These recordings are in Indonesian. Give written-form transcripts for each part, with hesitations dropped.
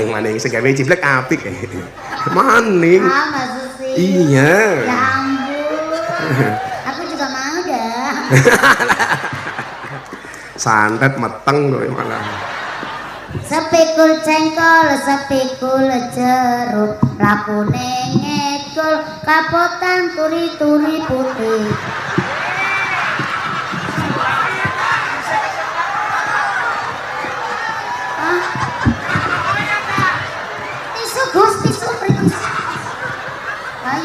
maning sing gawe ciblek apik. Maning. Ah, Mas Susi. Iya. Ya ampun. Aku juga mau dah. Santet meteng kowe malah. Sepikul cengkol, sepikul jeruk, lakune ngekul, kapotan turi-turi putih. Tisu Gus, tisu tisu.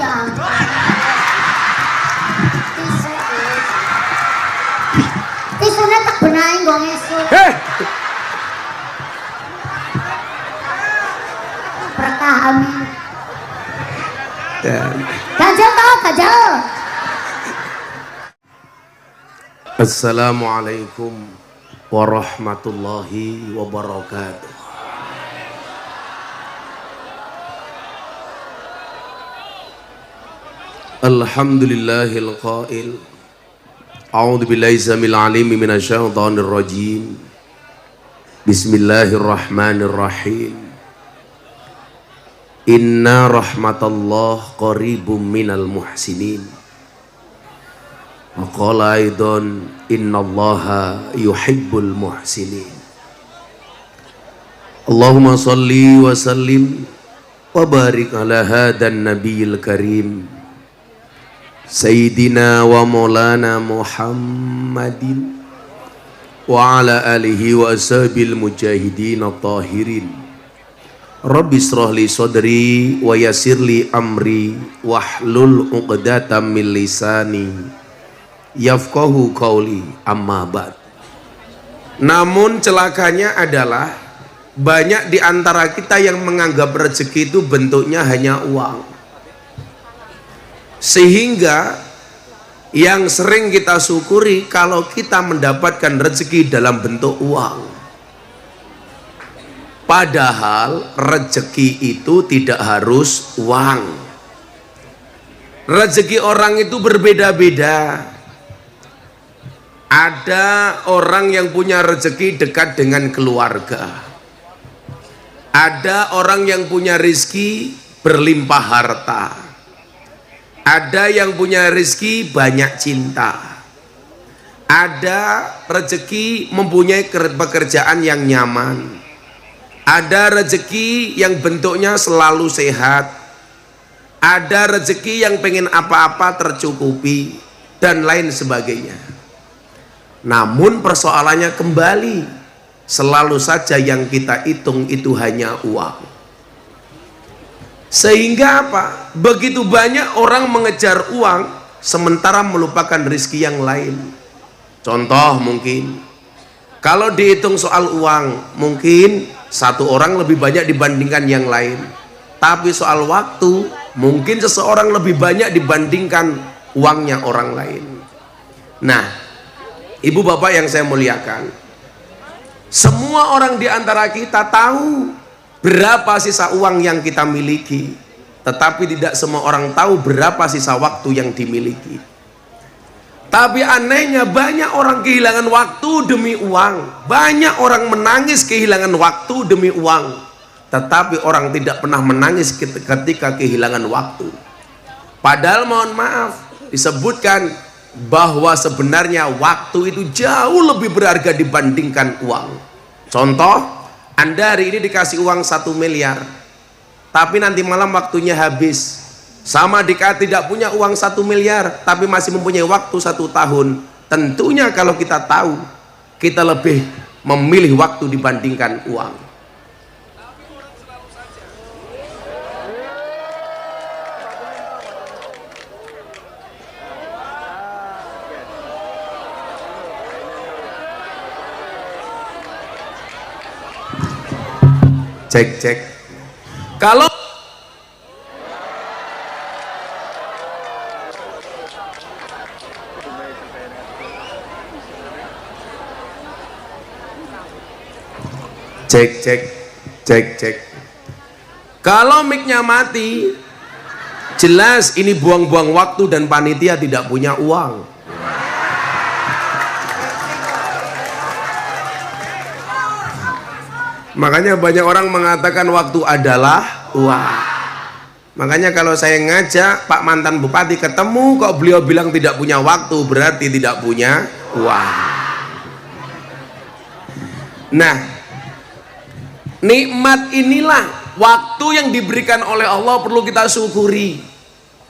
Ya ampun. Tisu Gus. Tisune tak benahi nggo ngesu. Berkah amin. Kajal toh, kajal. Assalamualaikum warahmatullahi wabarakatuh. Alhamdulillahil qail. A'udzu billahi samil alim minasyaitonir rajim. Bismillahirrahmanirrahim. Inna rahmatallah qaribum minal muhsinin. Wa qala aidan innallaha yuhibbul muhsinin. Allahumma salli wa sallim wa barik ala hadan nabiyil karim Sayyidina wa maulana Muhammadin wa ala alihi wa ashabil mujahidin at-tahirin. Rabbi israh li sadri wa yassir li amri wahlul 'uqdatam min lisani yafqahu qauli, amma ba'd. Namun celakanya adalah banyak di antara kita yang menganggap rezeki itu bentuknya hanya uang. Sehingga yang sering kita syukuri kalau kita mendapatkan rezeki dalam bentuk uang. Padahal rezeki itu tidak harus uang. Rezeki orang itu berbeda-beda. Ada orang yang punya rezeki dekat dengan keluarga. Ada orang yang punya rezeki berlimpah harta. Ada yang punya rezeki banyak cinta. Ada rezeki mempunyai pekerjaan yang nyaman. Ada rezeki yang bentuknya selalu sehat. Ada rezeki yang pengen apa-apa tercukupi dan lain sebagainya. Namun persoalannya kembali, selalu saja yang kita hitung itu hanya uang. Sehingga apa? Begitu banyak orang mengejar uang sementara melupakan rezeki yang lain. Contoh mungkin, kalau dihitung soal uang, mungkin satu orang lebih banyak dibandingkan yang lain. Tapi soal waktu, mungkin seseorang lebih banyak dibandingkan uangnya orang lain. Nah, ibu bapak yang saya muliakan, semua orang di antara kita tahu berapa sisa uang yang kita miliki, tetapi tidak semua orang tahu berapa sisa waktu yang dimiliki. Tapi anehnya banyak orang kehilangan waktu demi uang. Banyak orang menangis kehilangan waktu demi uang. Tetapi orang tidak pernah menangis ketika kehilangan waktu. Padahal mohon maaf, disebutkan bahwa sebenarnya waktu itu jauh lebih berharga dibandingkan uang. Contoh, Anda hari ini dikasih uang 1 miliar, tapi nanti malam waktunya habis. Sama jika tidak punya uang 1 miliar tapi masih mempunyai waktu 1 tahun, tentunya kalau kita tahu, kita lebih memilih waktu dibandingkan uang. Cek. Kalau cek. Kalau mic-nya mati, jelas ini buang-buang waktu dan panitia tidak punya uang. Makanya banyak orang mengatakan waktu adalah uang. Makanya kalau saya ngajak Pak mantan bupati ketemu kok beliau bilang tidak punya waktu, berarti tidak punya uang. Nah, nikmat inilah waktu yang diberikan oleh Allah perlu kita syukuri.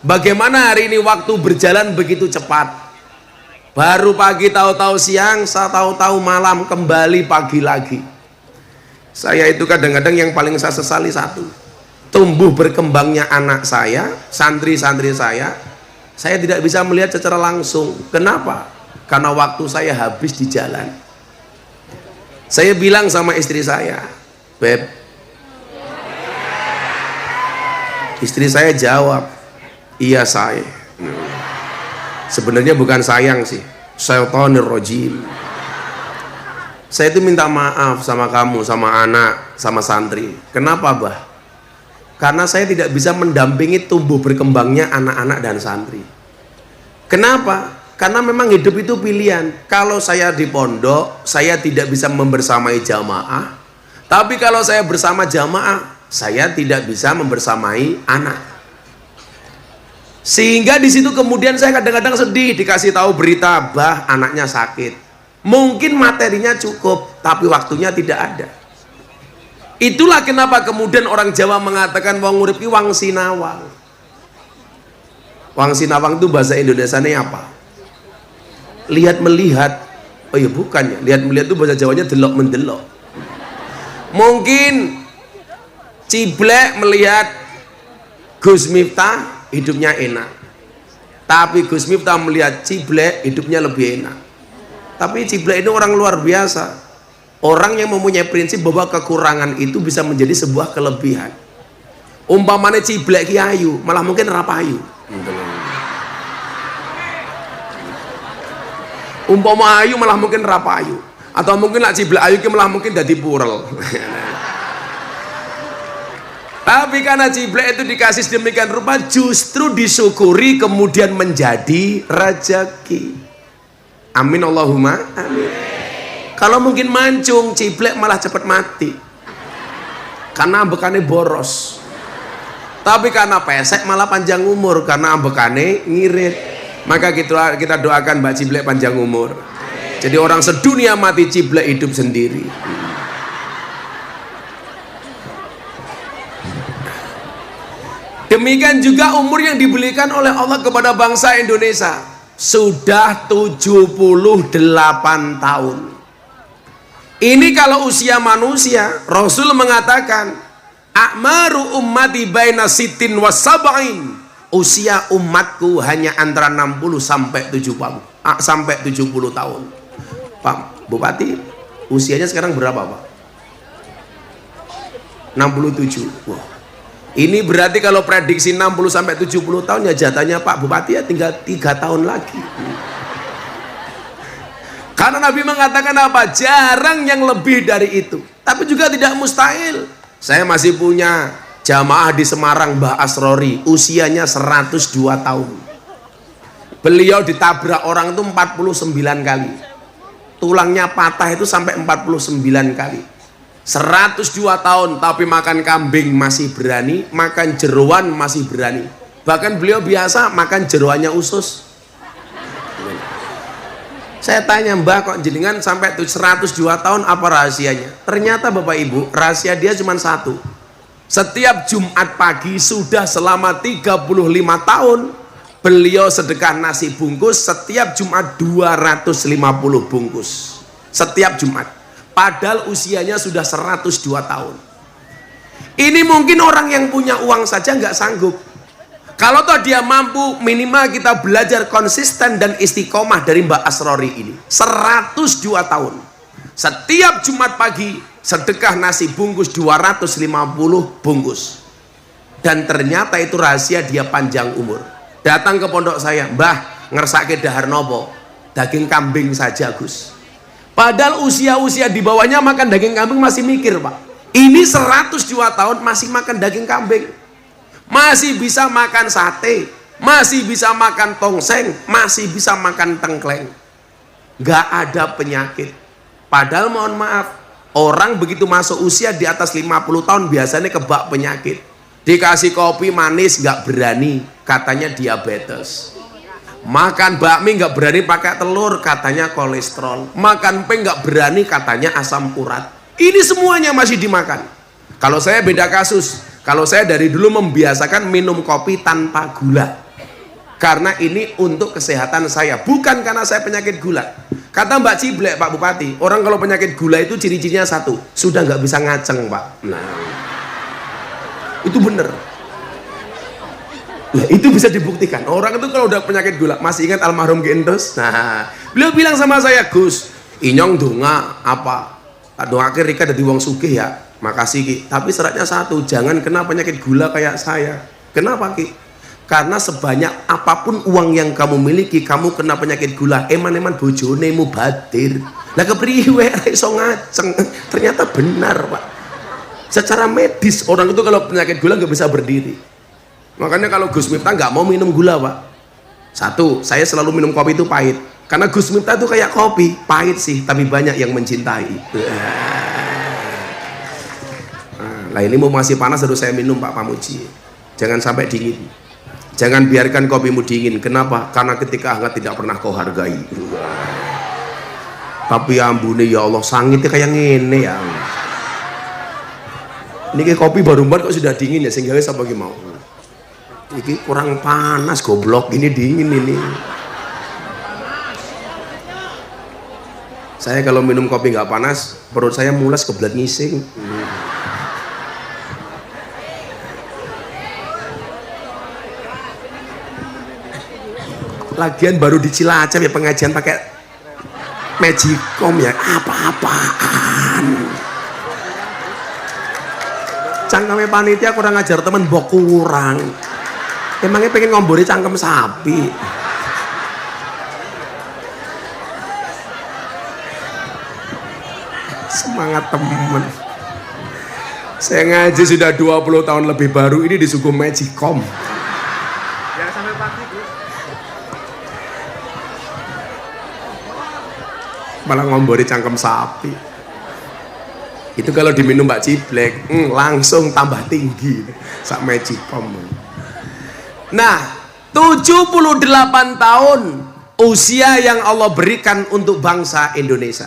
Bagaimana hari ini waktu berjalan begitu cepat. Baru pagi tahu-tahu siang, tahu-tahu malam, kembali pagi lagi. Saya itu kadang-kadang yang paling saya sesali satu, tumbuh berkembangnya anak saya, santri-santri saya tidak bisa melihat secara langsung. Kenapa? Karena waktu saya habis di jalan. Saya bilang sama istri saya, Beb. Istri saya jawab, iya saya. Sebenarnya bukan sayang sih, syaitonir rajim. Saya itu minta maaf sama kamu, sama anak, sama santri. Kenapa, Bah? Karena saya tidak bisa mendampingi tumbuh berkembangnya anak-anak dan santri. Kenapa? Karena memang hidup itu pilihan. Kalau saya di pondok, saya tidak bisa membersamai jamaah. Tapi kalau saya bersama jamaah, saya tidak bisa membersamai anak. Sehingga di situ kemudian saya kadang-kadang sedih dikasih tahu berita, Bah, anaknya sakit. Mungkin materinya cukup, tapi waktunya tidak ada. Itulah kenapa kemudian orang Jawa mengatakan wong urip ki wang sinawang. Wang sinawang itu bahasa Indonesianya apa? Lihat melihat. Oh iya bukan ya, lihat melihat itu bahasa Jawanya delok mendelok. Mungkin Ciblek melihat Gus Miftah hidupnya enak, tapi Gus Miftah melihat Ciblek hidupnya lebih enak. Tapi Ciblek itu orang luar biasa, orang yang mempunyai prinsip bahwa kekurangan itu bisa menjadi sebuah kelebihan. Umpamanya Ciblek ki ayu, malah mungkin rapayu. Umpama ayu malah mungkin rapayu, atau mungkin lah Ciblek ayu ki malah mungkin jadi purel. Tapi karena Ciblek itu dikasih sedemikian rupa, justru disyukuri kemudian menjadi rezeki. Amin Allahumma amin. Kalau mungkin mancung, Ciblek malah cepat mati karena ambekannya boros. Tapi karena pesek malah panjang umur karena ambekannya ngirit. Maka kita doakan Mbak Ciblek panjang umur. Jadi orang sedunia mati, Ciblek hidup sendiri. Demikian juga umur yang diberikan oleh Allah kepada bangsa Indonesia. Sudah 78 tahun. Ini kalau usia manusia, Rasul mengatakan, A'maru ummati baina sitin wa sab'in. Usia umatku hanya antara 60 sampai 70 tahun. Pak Bupati, usianya sekarang berapa, Pak? 67. Wah. Ini berarti kalau prediksi 60 sampai 70 tahun ya jatahnya Pak Bupati ya tinggal 3 tahun lagi. Karena Nabi mengatakan apa? Jarang yang lebih dari itu. Tapi juga tidak mustahil. Saya masih punya jamaah di Semarang, Mbah Asrori, usianya 102 tahun. Beliau ditabrak orang itu 49 kali. Tulangnya patah itu sampai 49 kali. 102 tahun tapi makan kambing masih berani, makan jeroan masih berani. Bahkan beliau biasa makan jeroannya usus. Saya tanya, Mbak, kok jenengan sampai 102 tahun apa rahasianya? Ternyata Bapak Ibu, rahasia dia cuma satu. Setiap Jumat pagi sudah selama 35 tahun beliau sedekah nasi bungkus setiap Jumat 250 bungkus. Setiap Jumat. Padahal usianya sudah 102 tahun. Ini mungkin orang yang punya uang saja nggak sanggup. Kalau toh dia mampu, minimal kita belajar konsisten dan istiqomah dari Mbak Asrori ini. 102 tahun. Setiap Jumat pagi sedekah nasi bungkus 250 bungkus. Dan ternyata itu rahasia dia panjang umur. Datang ke pondok saya, Mbah, ngersake dahar nopo? Daging kambing saja, Gus. Padahal usia-usia di bawahnya makan daging kambing masih mikir, Pak. Ini 102 tahun masih makan daging kambing. Masih bisa makan sate, masih bisa makan tongseng, masih bisa makan tengkleng. Gak ada penyakit. Padahal mohon maaf, Orang begitu masuk usia di atas 50 tahun biasanya kebak penyakit. Dikasih kopi manis nggak berani, katanya diabetes. Makan bakmi nggak berani pakai telur, katanya kolesterol. Makan peng nggak berani, katanya asam urat. Ini semuanya masih dimakan. Kalau saya beda kasus. Kalau saya dari dulu membiasakan minum kopi tanpa gula. Karena ini untuk kesehatan saya, bukan karena saya penyakit gula. Kata Mbak Ciblek, Pak Bupati, orang kalau penyakit gula itu ciri-cirinya satu, sudah nggak bisa ngaceng, Pak. Nah, itu bener. Nah, itu bisa dibuktikan. Orang itu kalau udah penyakit gula, masih ingat almarhum Gendos? Nah, beliau bilang sama saya, Gus, inyong donga apa? Doa akhir Rika dari wong sugih ya. Makasih Ki. Tapi syaratnya satu, jangan kena penyakit gula kayak saya. Kenapa Ki? Karena sebanyak apapun uang yang kamu miliki, kamu kena penyakit gula, eman-eman bojone mubadir. Lah kepriwe ra iso ngaceng. Ternyata benar, Pak. Secara medis orang itu kalau penyakit gula nggak bisa berdiri. Makanya kalau Gus Miftah nggak mau minum gula, Pak. Satu, saya selalu minum kopi itu pahit. Karena Gus Miftah itu kayak kopi, pahit sih, tapi banyak yang mencintai. Nah, ini mau masih panas harus saya minum, Pak Pamuji. Jangan sampai dingin. Jangan biarkan kopimu dingin. Kenapa? Karena ketika hangat tidak pernah kau hargai. Tapi ambune ya Allah, sangitnya kayak ngene ya. Ini kayak kopi baru banget kok sudah dingin ya, sehingga saya bagi mau. Ini kurang panas goblok, ini dingin ini. Saya kalau minum kopi nggak panas, perut saya mulas kebelet ngising. Lagian baru di Cilacap ya pengajian pakai magicom ya, apa-apaan. Cangkeme panitia kurang ngajar temen mbok kurang. Emangnya pengen ngombori cangkem sapi. Semangat temen. Saya ngaji sudah 20 tahun lebih, baru ini disuguh magicom. Jangan sampai pagi, Gus. Malah ngombori cangkem sapi. Itu kalau diminum Mbak Ciblek, langsung tambah tinggi sak magicom. Nah, 78 tahun usia yang Allah berikan untuk bangsa Indonesia.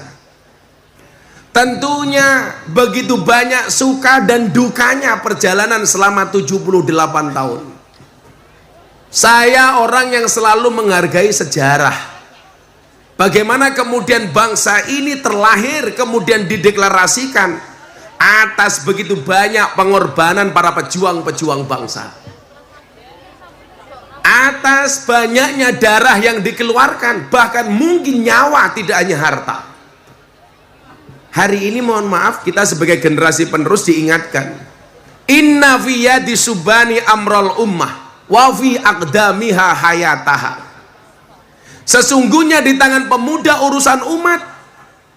Tentunya begitu banyak suka dan dukanya perjalanan selama 78 tahun. Saya orang yang selalu menghargai sejarah. Bagaimana kemudian bangsa ini terlahir, kemudian dideklarasikan atas begitu banyak pengorbanan para pejuang-pejuang bangsa. Atas banyaknya darah yang dikeluarkan, bahkan mungkin nyawa, tidak hanya harta. Hari ini mohon maaf, kita sebagai generasi penerus diingatkan, inna fi yadi subani amrul ummah wa fi aqdamiha hayataha. Sesungguhnya di tangan pemuda urusan umat,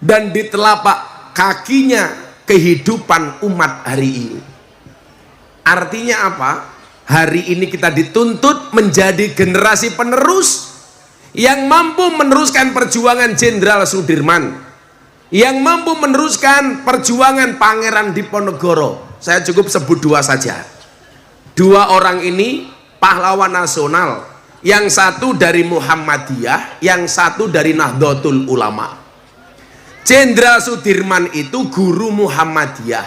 dan di telapak kakinya kehidupan umat hari ini. Artinya apa? Hari ini kita dituntut menjadi generasi penerus yang mampu meneruskan perjuangan Jenderal Sudirman, yang mampu meneruskan perjuangan Pangeran Diponegoro. Saya cukup sebut dua saja. Dua orang ini pahlawan nasional. Yang satu dari Muhammadiyah, yang satu dari Nahdlatul Ulama. Jenderal Sudirman itu guru Muhammadiyah.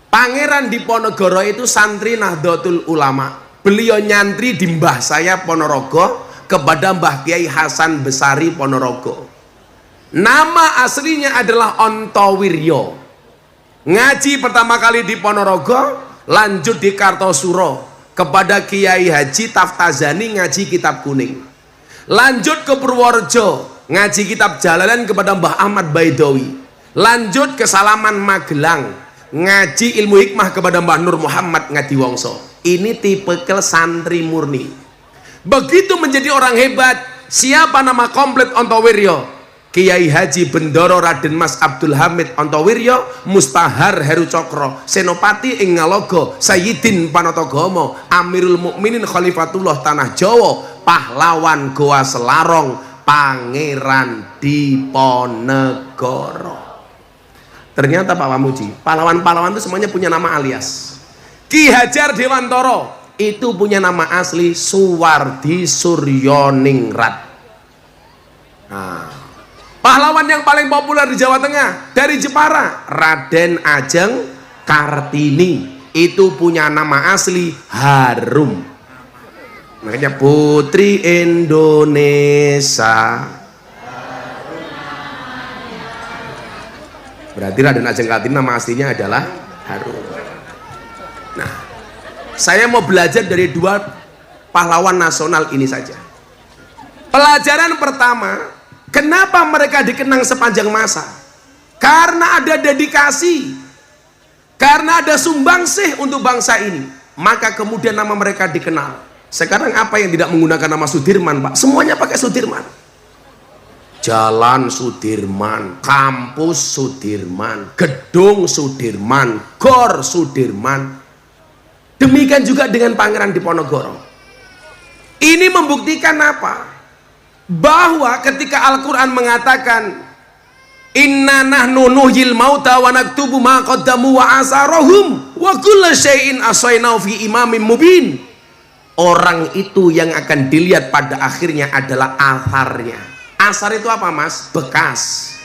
Pangeran Diponegoro itu santri Nahdlatul Ulama. Beliau nyantri di mbah saya Ponorogo kepada Mbah Kiai Hasan Besari Ponorogo. Nama aslinya adalah Ontowiryo. Ngaji pertama kali di Ponorogo, lanjut di Kartosuro kepada Kiai Haji Taftazani ngaji kitab kuning. Lanjut ke Purworejo, ngaji kitab Jalalan kepada Mbah Ahmad Baidowi. Lanjut ke Salaman Magelang, ngaji ilmu hikmah kepada Mbah Nur Muhammad Ngadiwongso. Ini tipikal santri murni. Begitu menjadi orang hebat. Siapa nama komplit Ontowiryo? Kiai Haji Bendoro Raden Mas Abdul Hamid Ontowiryo, Mustahar Heru Cokro, Senopati ing Ngalogo, Sayyidin Panotogomo, Amirul Mukminin Khalifatullah Tanah Jawa, pahlawan Goa Selarong, Pangeran Diponegoro. Ternyata Pak Wamuji, pahlawan-pahlawan itu semuanya punya nama alias. Ki Hajar Dewantara itu punya nama asli Suwardi Suryoningrat. Nah, pahlawan yang paling populer di Jawa Tengah dari Jepara, Raden Ajeng Kartini, itu punya nama asli Harum. Makanya Putri Indonesia. Berarti Raden Ajeng Kartini nama aslinya adalah Harum. Nah, saya mau belajar dari dua pahlawan nasional ini saja. Pelajaran pertama, kenapa mereka dikenang sepanjang masa? Karena ada dedikasi, karena ada sumbangsih untuk bangsa ini, maka kemudian nama mereka dikenal. Sekarang apa yang tidak menggunakan nama Sudirman, Pak? Semuanya pakai Sudirman. Jalan Sudirman, kampus Sudirman, gedung Sudirman, gor Sudirman. Demikian juga dengan Pangeran Diponegoro. Ini membuktikan apa? Bahwa ketika Al-Quran mengatakan inna nahnu nuhyil mauta wa naktubu ma qaddamu wa asarahum wa kulla syai'in asaynahu fi imamin mubin. Orang itu yang akan dilihat pada akhirnya adalah atharnya. Asar itu apa, Mas? Bekas.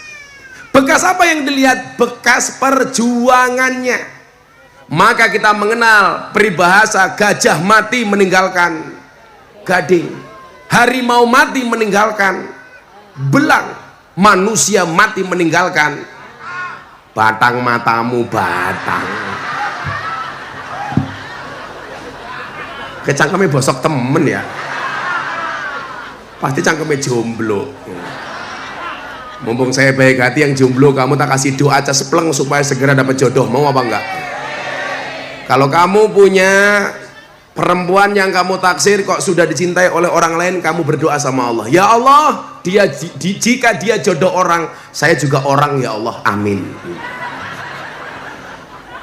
Bekas apa yang dilihat? Bekas perjuangannya. Maka kita mengenal peribahasa gajah mati meninggalkan gading, harimau mati meninggalkan belang, manusia mati meninggalkan batang. Matamu batang. Kecangkemnya bosok temen ya, pasti cangkemnya jomblo. Mumpung saya baik hati, yang jomblo kamu tak kasih doa cespleng supaya segera dapat jodoh. Mau apa enggak? Kalau kamu punya perempuan yang kamu taksir kok sudah dicintai oleh orang lain, kamu berdoa sama Allah, ya Allah, jika dia jodoh orang, saya juga orang, ya Allah, amin.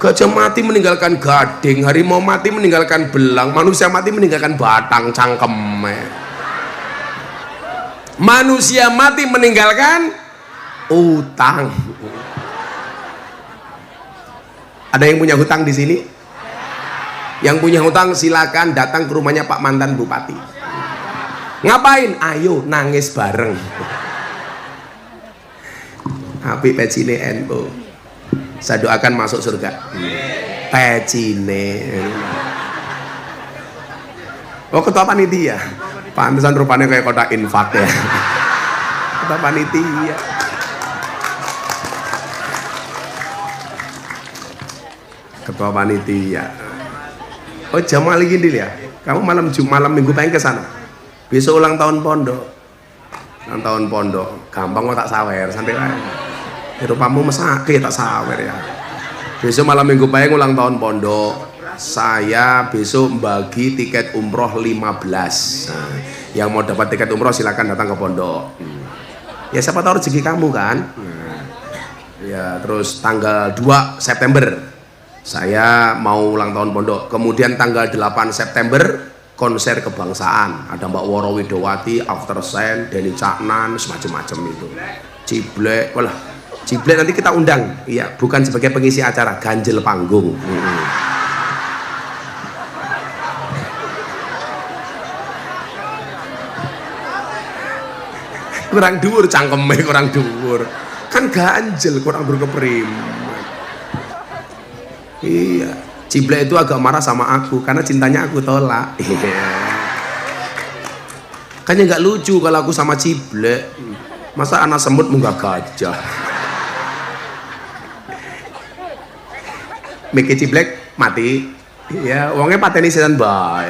Gajah mati meninggalkan gading, harimau mati meninggalkan belang, manusia mati meninggalkan batang cangkem. Manusia mati meninggalkan utang. Ada yang punya hutang di sini? Yang punya hutang silakan datang ke rumahnya Pak mantan Bupati. Ngapain? Ayo nangis bareng. Api pecine NU. Saya doakan masuk surga. Pecine. Oh, ketua panitia. Pantesan rupanya kayak kotak infak ya. Ketua panitia. Ketua panitia. Oh, Jamal gini ya. Kamu malam minggu pengen ke sana. Besok ulang tahun pondok. Ulang tahun pondok. Gampang kok tak sawer, santai aja. Rupamu mesake tak sawer ya. Besok malam minggu pengen ulang tahun pondok. Saya besok bagi tiket umroh 15. Nah, yang mau dapat tiket umroh silakan datang ke pondok. Ya siapa tahu rezeki kamu kan. Nah, ya terus tanggal 2 September saya mau ulang tahun pondok. Kemudian tanggal 8 September konser kebangsaan. Ada Mbak Woro Widowati, After Sen, Denny Caknan, semacam-macam itu. Ciblek, walah, Ciblek nanti kita undang. Iya, bukan sebagai pengisi acara, ganjel panggung. Kurang dhuwur cangkeme, kurang dhuwur. Kan ganjel, kurang berkeprim. Iya, Ciblek itu agak marah sama aku karena cintanya aku tolak. Iya. Kayaknya nggak lucu kalau aku sama Ciblek. Masa anak semut munggah gajah. Mikir Ciblek mati. Ya, uangnya pateni setan bae.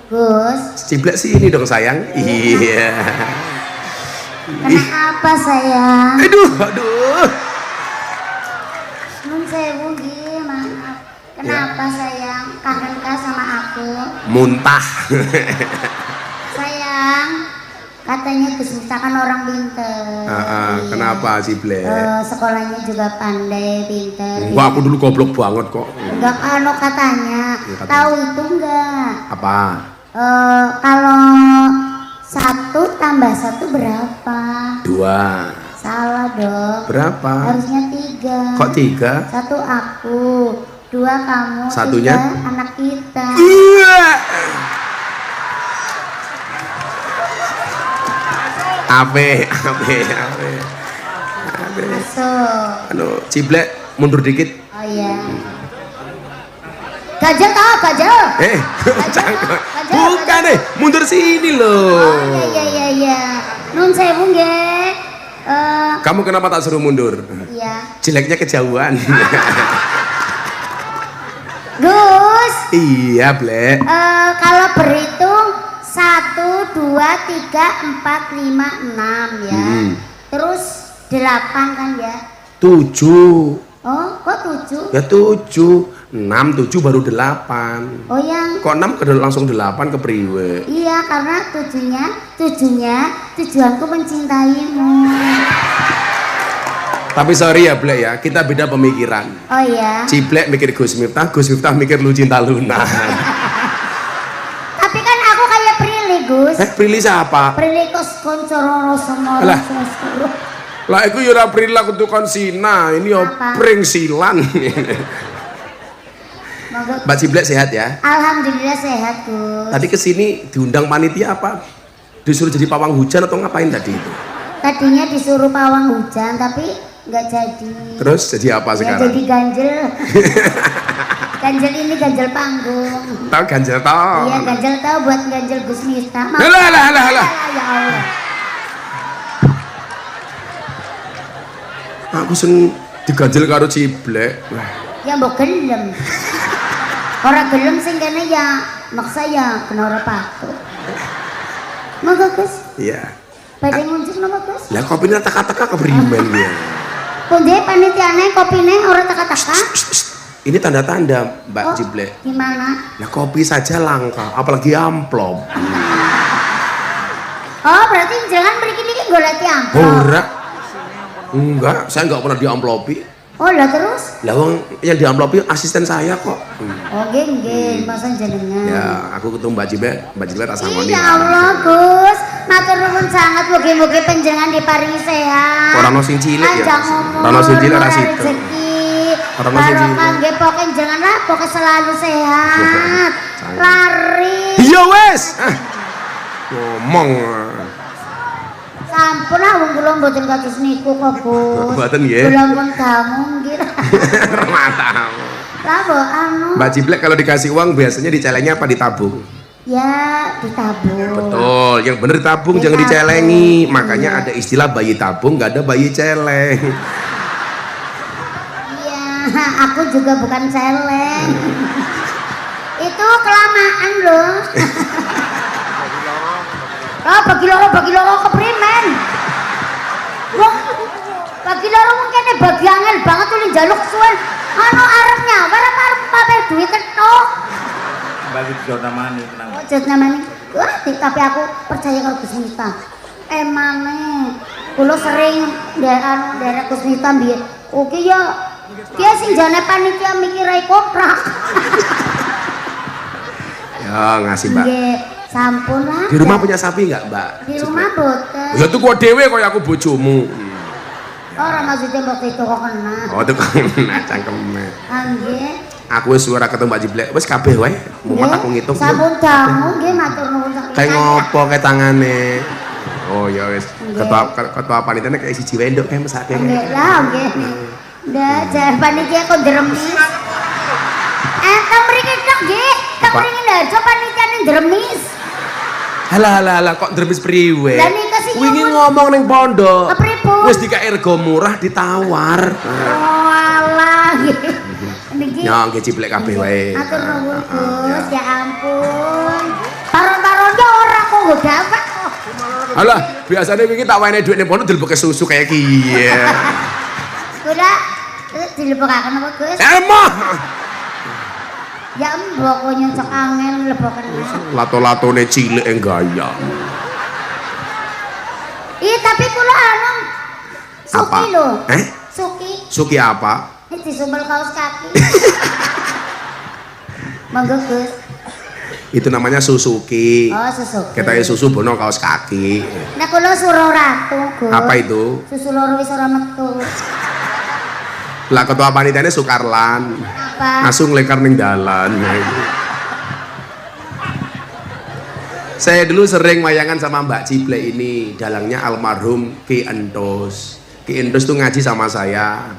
Gus, Ciblek sih ini dong sayang. Iya. kenapa sayang? Aduh. Nun sewu Gi, maaf. Kenapa sayang? Kagenkah sama aku? Muntah. Sayang, katanya Gus misalkan orang pinter. Kenapa Ciblek? Sekolahnya juga pandai, pinter. Wah, aku dulu goblok banget kok. Enggak, katanya. Ya, katanya. Tahu itu enggak? Apa? Kalau 1 tambah 1 berapa? 2. Salah dong. Berapa? Harusnya 3. Kok 3? 1 aku, 2 kamu, Satunya? 3 anak kita. Ape. Masuk. Anu, Ciblek mundur dikit. Oh iya. Gajah tau, gajah. Jangan. Gajah, Bukan gajah. deh, mundur sini loh. Oh iya. Nun sewu nggih. Kamu kenapa tak suruh mundur? Iya. Jeleknya kejauhan. Gus. Iya, Blek. Kalau berhitung 1, 2, 3, 4, 5, 6 ya. Terus 8 kan ya. 7. Oh, kok 7? Ya 7. 6, 7 baru 8. Oh yang Kok 6 ke langsung 8 ke priwe? iya karena tujuanku mencintaimu. Tapi sorry ya Blek ya, kita beda pemikiran. Oh iya. Ciblek mikir Gus Miftah mikir lu cinta Luna. Tapi kan aku kayak Prilly Gus. Prilly siapa? Prilly kos koncororo semua. Alah. Lah iku ya ora Prilly aku tukon Sina, ini yo Apa? pring silan. Mbak Ciblek sehat ya? Alhamdulillah sehat Gus. Tadi kesini diundang panitia apa? Disuruh jadi pawang hujan atau ngapain tadi itu? Tadinya disuruh pawang hujan tapi nggak jadi. Terus jadi apa Ya sekarang? jadi ganjel. Ganjel ini ganjel panggung. Tahu ganjel toh? Iya ganjel tahu buat ganjel Gus Miftah. Alah. Ya Allah. Aku sen diganjel karo Ciblek. Wah, Ya mbok gelem. Orang gelem sing kene ya maksa ya kena ora patut. Monggo Gus. iya. Badhe ngunjuk napa Gus? Lah kopine teka-teka keprimen dia. Pundi panitiane kopine ora teka-teka? Ini tanda-tanda Mbak Oh, Ciblek. gimana? Lah kopi saja langka, apalagi amplop. Oh, berarti jangan mriki niki golek amplop. Ora. Enggak, saya enggak pernah diamplopi. Oh, lah terus? Lah wong yang diamplopi asisten saya kok. Oh, nggih, masa jenengan. Ya, aku ketemu Mbak Ciblek tak sangoni. Ya Allah, Gus. Matur nuwun sangat mugi-mugi panjenengan diparingi sehat. Ora ono sing cilik ya. Panjang umur, Ora ono sing cilik ora murah situ. rezeki. Ora ono sing cilik. Barokah nggih pokoke jenengan lah pokoke selalu sehat. Sayang. Lari. Iya wes. Ngomong. Sampun ah wong kula mboten kados niku kok, Gus. Mboten nggih. Kula pun kamu nggih. Mantap. Lah mbok anu. Mbak Ciblek kalau dikasih uang biasanya dicelengnya apa ditabung? Ya, ditabung. Betul, yang bener ditabung jangan Ditabung. dicelengi. Makanya Iya. ada istilah bayi tabung, nggak ada bayi celeng. Iya, aku juga bukan celeng. Itu kelamaan loh. Oh, bagi loro keprimen. Wong bagi loro mungkin bagi angel banget tuh njaluk suwen. Anu arepnya, arep papel duit ketok. Bagi zona mani tenang. Oh, jod namanya. Wah, tapi aku percaya kalau Gus Miftah. Emangnya, kulo sering daerah Gus Miftah biar. Oke ya, dia sing jane panitia mikirai koprak. Ya ngasih Mbak. Nggih, sampun lah. Di rumah punya sapi nggak Mbak? Di rumah boten. Ya tuh gua dewe kok aku bojomu. Ora maksudnya waktu itu kok kena. Oh tuh kena cangkemnya. Nggih. Aku wis suara ketemu Mbak Ciblek, wis kabeh wae. Mumet aku ngitung. Sampun dangu nggih matur nuwun sakit. Kayak ngopo kayak tangane. Oh ya wis. Nggih. Ketua panitiane kayak siji wendok kayak mesake. Nggih lah nggih. Ndak jan panitia kok dremis. Tang mriki tok nggih. Tang Apa? mriki ndak panitiane dremis. Halah kok dremis priwe? Lah nika sing Wingi ngomong- ngomong ning pondok. Pripun? Wis dikae rego murah ditawar. Oh alah nggih. Niki. Ya nggih Ciblek kabeh wae. Matur nuwun Ya. Gus, ya ampun. Taron-taronnya ora kok nggo dapat kok. Alah, biasanya wingi tak wene dhuwit ning pondok dilebok susu kayak kiye. Kula dilebokaken apa Gus? Emah. Ya mbok kok nyocok angel leboken. Lato-latone cilik gaya. Iya tapi kula anu Suki Apa? lho. Eh? Suki. Suki apa? Ini disumbel kaos kaki. Monggo Gus. Itu namanya Suzuki. Oh, Suzuki. Kita ya susu bono kaos kaki. Nah, kula suruh ratu, Gus. Apa itu? Susu loro wis ora metu. Lah ketua panitiane Sukarlan. Apa? Langsung lekar ning dalan. Nah, itu. Saya dulu sering wayangan sama Mbak Cible ini, dalangnya almarhum Ki Endos. Ki Endos tuh ngaji sama saya.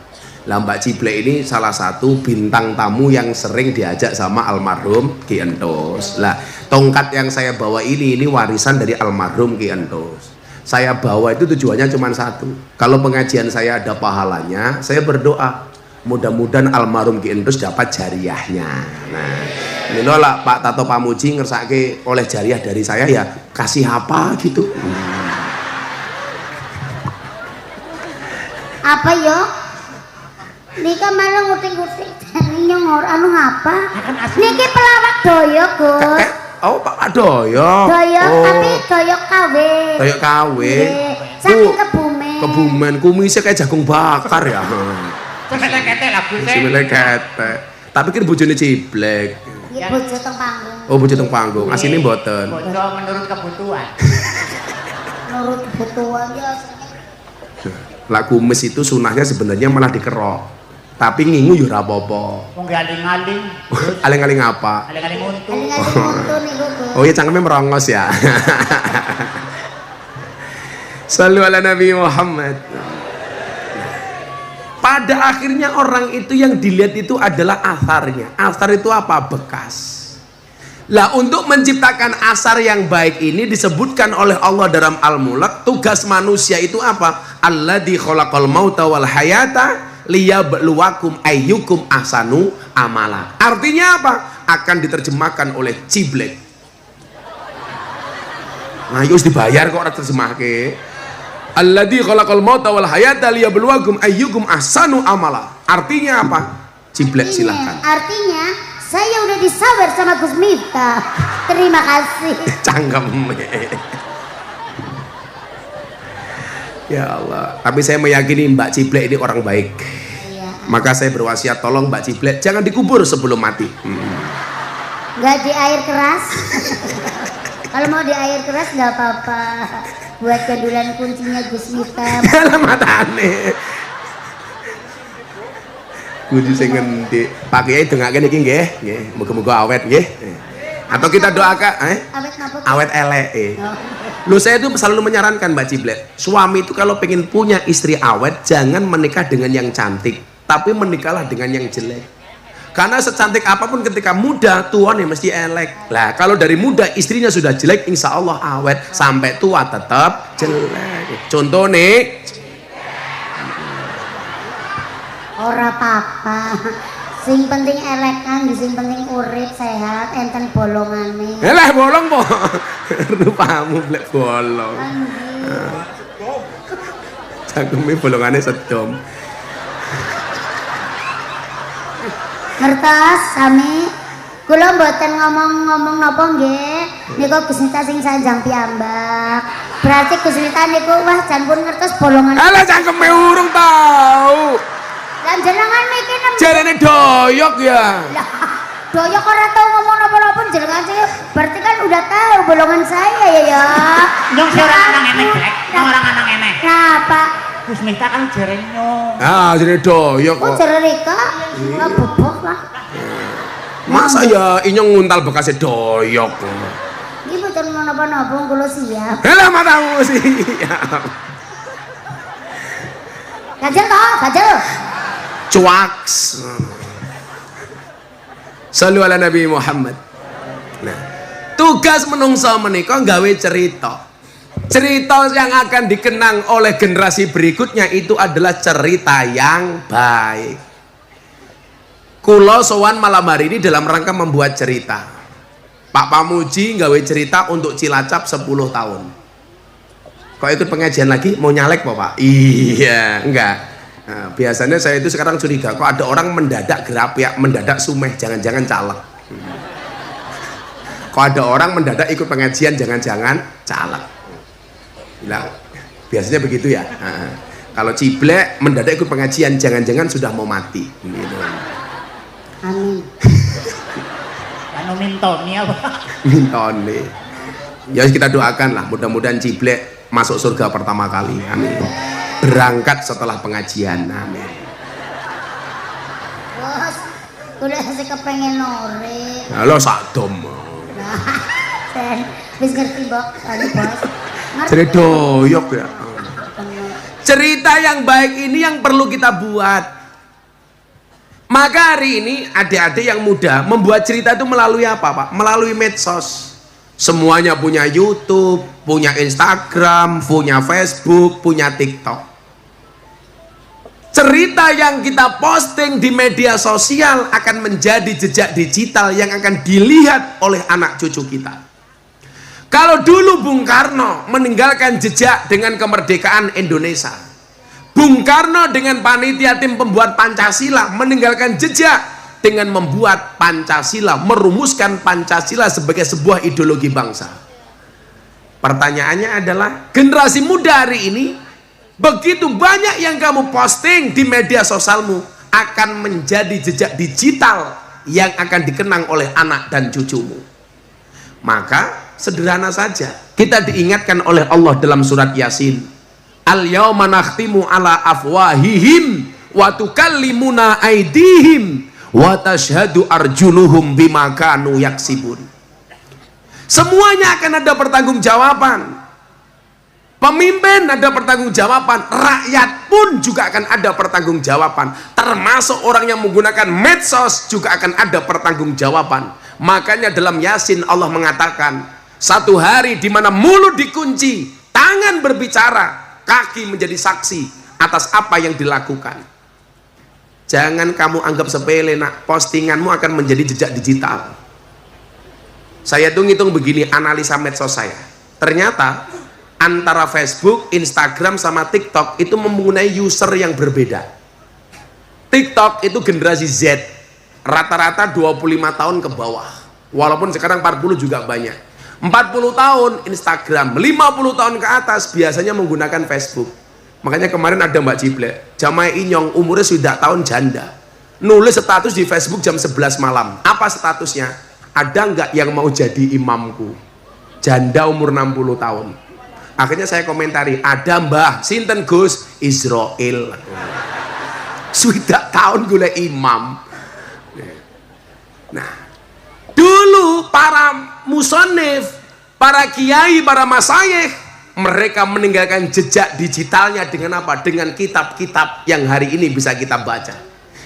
Lah Mbak Cible ini salah satu bintang tamu yang sering diajak sama almarhum Ki Endos. Lah tongkat yang saya bawa ini warisan dari almarhum Ki Endos. Saya bawa itu tujuannya cuma satu. Kalau pengajian saya ada pahalanya, saya berdoa mudah-mudahan almarhum Ki Endos dapat jariahnya. Nah, ini lah Pak Tato Pamuji ngersake oleh jariah dari saya ya kasih apa gitu. Apa yo? Nika malah ngutik-ngutik jane nyongor anu ngapa? Niki pelawak doyok, Gus. Oh, Pak Doyok. Doyok Oh, tapi doyok KW. Doyok KW. Nggih, saking Kebumen. Kebumen kumisnya kayak jagung bakar ya. Ketek-ketek lah Gus. Simile ketek. Tapi kan bojone Ciblek. Nggih bojo teng panggung. Oh, bojo teng panggung. Asine mboten. Bojo menurut kebutuhan. Menurut kebutuhan ya. Lah kumis itu sunahnya sebenarnya malah dikerok. Tapi ngingu yo ora apa-apa. Wong aling-aling. Aling-aling apa? Aling-aling untu. Aling-aling untu niku, Gus. Oh iya cangkemnya merongos ya. Shallu ala Nabi Muhammad. Pada akhirnya orang itu yang dilihat itu adalah asarnya. Asar itu apa? Bekas. Lah untuk menciptakan asar yang baik ini disebutkan oleh Allah dalam Al-Mulk, tugas manusia itu apa? Alladzi khalaqal mauta wal hayata liyabluwakum ayyukum ahsanu amala. Artinya apa? Akan diterjemahkan oleh Ciblek. Nah, yus dibayar kok ora terjemahke. Alladzi khalaqal mauta wal hayata liyabluwakum ayyukum ahsanu amala. Artinya apa? Ciblek silakan. Artinya saya udah disawer sama Gus Miftah. Terima kasih. Cangkem. Ya Allah. Tapi saya meyakini Mbak Ciblek ini orang baik. Iya. Maka saya berwasiat tolong Mbak Ciblek jangan dikubur sebelum mati. Nggak di air keras. Kalau mau di air keras nggak apa-apa. Buat kedulan kuncinya Gus Miftah. Alamat aneh. Kudu sing ngendi. Pak Kiai dengake niki nggih, nggih. Muga-muga awet nggih. Atau kita doakan Awet napa? awet elek. Oh. Lu saya itu selalu menyarankan Mbak Ciblek, suami itu kalau pengen punya istri awet jangan menikah dengan yang cantik, tapi menikahlah dengan yang jelek. Karena secantik apapun ketika muda, tuanya mesti elek. Lah kalau dari muda istrinya sudah jelek, insya Allah awet sampai tua tetap jelek. Contoh nih. Ora apa-apa. Sing penting elekan, sing penting urip sehat, enten bolongane. Lah bolong po. Rupamu blek bolong. Cangkeme bolongane sedom. Ngertos sami kula mboten ngomong-ngomong napa nggih. Niku Gus Miftah sing sanjang piyambak. Berarti Gus Miftah niku wah jan pun ngertos bolongan. Alah cangkeme urung tau. Lan jenengan niki Jarene doyok ya. Lah, doyok ora tau ngomong napa-napa jenengan sih. Berarti kan udah tahu bolongan saya ya. Nyong si orang anang enek, Jack. Nyong orang anang enek. Kenapa? Gus Miftah kan jarene nyong. Ah, jarene doyok Oh, kok. jere Rika? Lah bobok lah. Masa ya inyong nguntal bekasnya doyok. Iki mboten napa-napa kula siap. Alah matamu sih. Gajel toh, gajel. Cuaks. Sallu ala Nabi Muhammad. Nah, tugas menungso menika gawe cerita. Cerita yang akan dikenang oleh generasi berikutnya itu adalah cerita yang baik. Kulo sowan malam hari ini dalam rangka membuat cerita. Pak Pamuji gawe cerita untuk Cilacap 10 tahun. Kok ikut pengajian lagi? Mau nyalek Pak? Iya, enggak. Nah, biasanya saya itu sekarang curiga, kok ada orang mendadak gerapiak, mendadak sumeh, jangan-jangan caleg. Kok ada orang mendadak ikut pengajian, jangan-jangan caleg. Bilang, biasanya begitu ya. Nah, kalau Ciblek mendadak ikut pengajian, jangan-jangan sudah mau mati. Gitu. Amin. Dan anu mintoni apa? Mintone. Ya kita doakan lah, mudah-mudahan Ciblek masuk surga pertama kali, amin. Berangkat setelah pengajian, amin. Bos, udah sih kepengen nore. Halo sadom. Nah, sen, wis ngerti bos, tadi bos. Jadi doyok ya. Cerita yang baik ini yang perlu kita buat. Maka hari ini adik-adik yang muda membuat cerita itu melalui apa Pak? Melalui medsos. Semuanya punya YouTube, punya Instagram, punya Facebook, punya TikTok. Cerita yang kita posting di media sosial akan menjadi jejak digital yang akan dilihat oleh anak cucu kita. Kalau dulu Bung Karno meninggalkan jejak dengan kemerdekaan Indonesia, Bung Karno dengan panitia tim pembuat Pancasila meninggalkan jejak dengan membuat Pancasila, merumuskan Pancasila sebagai sebuah ideologi bangsa. Pertanyaannya adalah, generasi muda hari ini, begitu banyak yang kamu posting di media sosialmu akan menjadi jejak digital yang akan dikenang oleh anak dan cucumu. Maka sederhana saja, kita diingatkan oleh Allah dalam surat Yasin, al-yawma nakhtimu ala afwahihim wa tukallimuna aydihim wa tashhadu arjuluhum bima kanu yaksibun. Semuanya akan ada pertanggungjawaban. Pemimpin ada pertanggungjawaban, rakyat pun juga akan ada pertanggungjawaban. Termasuk orang yang menggunakan medsos juga akan ada pertanggungjawaban. Makanya dalam Yasin Allah mengatakan, satu hari di mana mulut dikunci, tangan berbicara, kaki menjadi saksi atas apa yang dilakukan. Jangan kamu anggap sepele nak, postinganmu akan menjadi jejak digital. Saya tuh ngitung begini, analisa medsos saya. Ternyata antara Facebook, Instagram sama TikTok itu mempunyai user yang berbeda. TikTok itu generasi Z, rata-rata 25 tahun ke bawah. Walaupun sekarang 40 juga banyak. 40 tahun Instagram, 50 tahun ke atas biasanya menggunakan Facebook. Makanya kemarin ada Mbak Ciblek, Jamaah Inyong, umurnya sudah tahun janda, nulis status di Facebook jam 11 malam. Apa statusnya? Ada nggak yang mau jadi imamku? Janda umur 60 tahun. Akhirnya saya komentari, ada Mbah, sinten Gus? Israel. Sudah tahun gue imam. Nah, dulu para musonif, para kiai, para masayikh, mereka meninggalkan jejak digitalnya dengan apa? Dengan kitab-kitab yang hari ini bisa kita baca.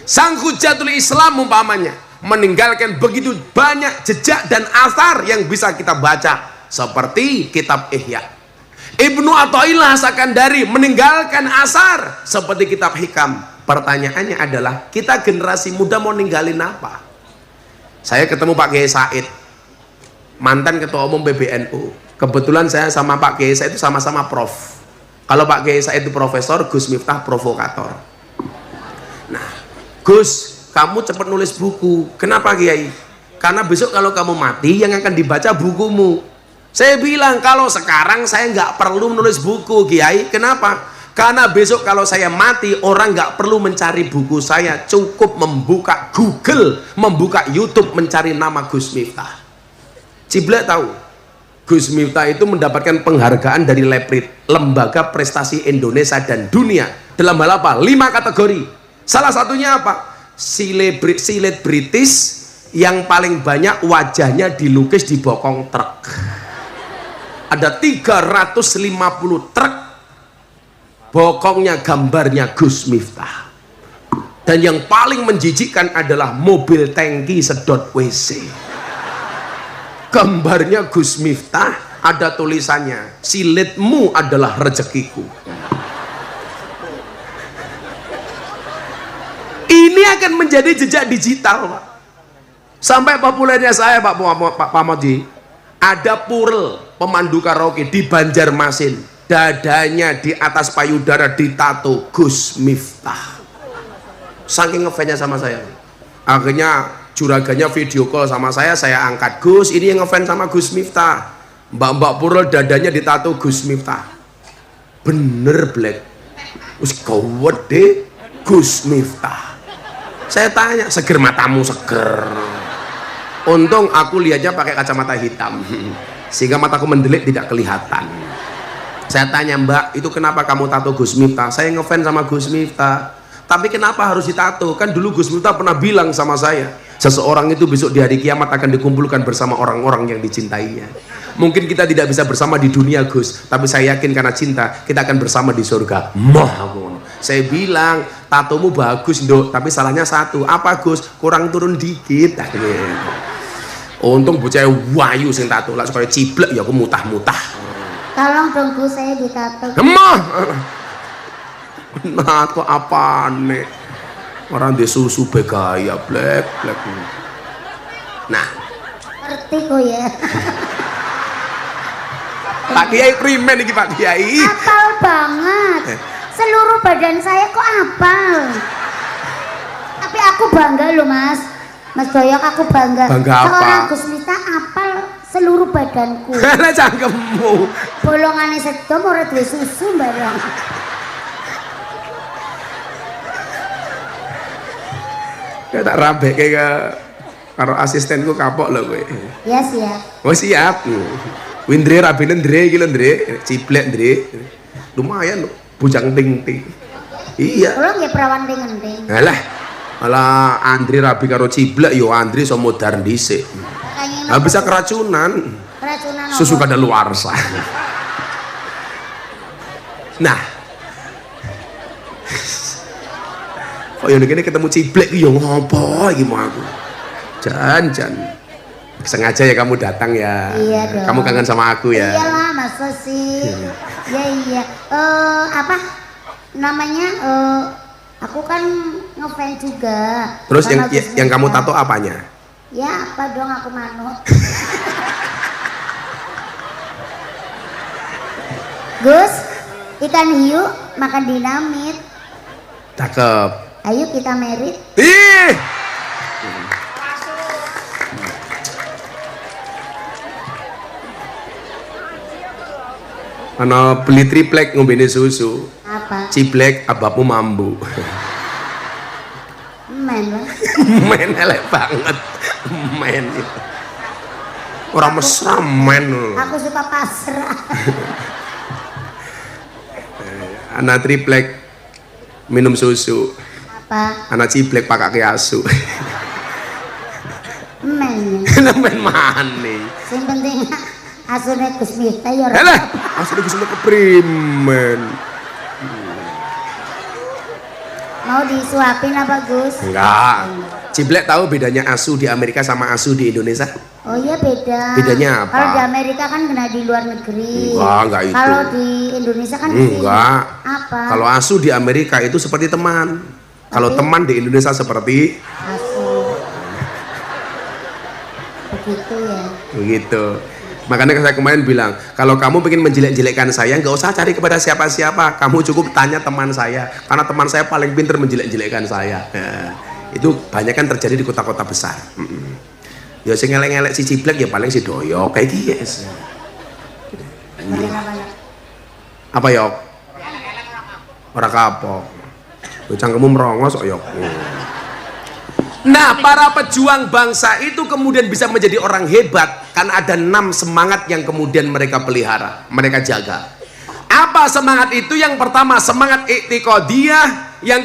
Sang Hujatul Islam umpamanya meninggalkan begitu banyak jejak dan asar yang bisa kita baca, seperti kitab Ihya. Ibnu Athaillah Sakandari meninggalkan asar seperti kitab Hikam. Pertanyaannya adalah, kita generasi muda mau ninggalin apa? Saya ketemu Pak Kiai Said, mantan ketua umum PBNU. Kebetulan saya sama Pak Kiai Said itu sama-sama prof. Kalau Pak Kiai Said itu profesor, Gus Miftah provokator. Nah, Gus, kamu cepat nulis buku. Kenapa Kiai? Karena besok kalau kamu mati, yang akan dibaca bukumu. Saya bilang, kalau sekarang saya nggak perlu menulis buku Kiai. Kenapa? Karena besok kalau saya mati, orang nggak perlu mencari buku saya, cukup membuka Google, membuka YouTube, mencari nama Gus Miftah. Ciblek tahu, Gus Miftah itu mendapatkan penghargaan dari LEPRID, Lembaga Prestasi Indonesia dan Dunia, dalam hal apa? 5 kategori. Salah satunya apa? Selebritis yang paling banyak wajahnya dilukis di bokong truk. Ada 350 truk bokongnya gambarnya Gus Miftah. Dan yang paling menjijikkan adalah mobil tangki sedot WC. Gambarnya Gus Miftah, ada tulisannya, silitmu adalah rezekiku. Ini akan menjadi jejak digital, Pak. Sampai populernya saya, Pak Modi, ada Purel, pemandu karaoke di Banjarmasin, dadanya di atas payudara ditato Gus Miftah. Saking ngefansnya sama saya. Akhirnya juraganya video call sama saya angkat, Gus, ini yang ngefans sama Gus Miftah. Mbak Purel dadanya ditato Gus Miftah. Bener Black, us kawet deh Gus Miftah. Saya tanya, seger matamu seger? Untung aku lihatnya pakai kacamata hitam sehingga mataku mendelik tidak kelihatan. Saya tanya, Mbak, itu kenapa kamu tato Gus Miftah? Saya ngefans sama Gus Miftah. Tapi kenapa harus ditato? Kan dulu Gus Miftah pernah bilang sama saya, seseorang itu besok di hari kiamat akan dikumpulkan bersama orang-orang yang dicintainya. Mungkin kita tidak bisa bersama di dunia, Gus, tapi saya yakin karena cinta kita akan bersama di surga. Saya bilang, tatomu bagus, Nduk, tapi salahnya satu. Apa, Gus? Kurang turun dikit. Untung bocah wayu sing tato, lah supaya ciblek ya aku mutah-mutah. Tolong dong Gus, saya ditato. Emah. Nah, kok apa nih? Orang di susu begaya black. Nah, Ngerti kok ya. Pak Kiai krimen iki Pak Kiai. Apal banget. Seluruh badan saya kok apal. Tapi aku bangga loh Mas. Mas Doyok, aku bangga. Bangga apa? Seorang Gus Miftah apal seluruh badanku. Karena cangkemmu. Bolongane sedom ora duwe susu barang. Ya tak rabek kayak karo asistenku kapok lho kowe. Ya siap. Oh siap. Windre rabine ndre iki lho ndre, ciblek ndre. Lumayan lho, bujang ting-ting. Iya. Tolong ya perawan ting-ting. Alah. Malah Andri rabi karo ciblek yo Andri so modar dhisik. Nah, bisa keracunan. Keracunan Susu apa? kadaluarsa. Nah. Kok yang ini ketemu ciblek yo ngopo iki mau aku. Jan. Sengaja ya kamu datang ya. Iya dong. Kamu kangen sama aku ya. Iyalah masa sih. Iya. Apa namanya? Aku kan ngefans juga. Terus sama Gus yang kamu Miftah. tato apanya? Ya apa dong, aku manut. Gus, ikan hiu makan dinamit. Cakep. Ayo kita merit. Ih. Ana beli triplek ngombene susu. Apa? Ciblek abapmu mambu. Men lah. Men elek banget. Men. Orang mesra men. Aku suka pasrah. Anak triplek minum susu. Apa? Anak ciblek pakai asu. Men. Men mane. Sing penting asune Gus Miftah ya. Alah, asu Gus Miftah keprimen. Mau disuapin apa Gus? Enggak. Ciblek tahu bedanya asu di Amerika sama asu di Indonesia? Oh iya beda. Bedanya apa? Kalau di Amerika kan kena di luar negeri. Enggak itu. Kalau di Indonesia kan di sini. Enggak. Apa? Kalau asu di Amerika itu seperti teman. Kalau Tapi- teman di Indonesia seperti Asu. Begitu ya. begitu. Makanya saya kemarin bilang, kalau kamu ingin menjelek-jelekkan saya, nggak usah cari kepada siapa-siapa. Kamu cukup tanya teman saya, karena teman saya paling pintar menjelek-jelekkan saya. Nah, itu banyak kan terjadi di kota-kota besar. Ya sing ngelek-ngelek si ciblek ya paling si doyok kayak gitu. Banyak. Apa yok? Ora kapok. Cangkemmu merongos kok yok. Nah, para pejuang bangsa itu kemudian bisa menjadi orang hebat karena ada 6 semangat yang kemudian mereka pelihara, mereka jaga. Apa semangat itu? Yang pertama semangat i'tiqadiyah, yang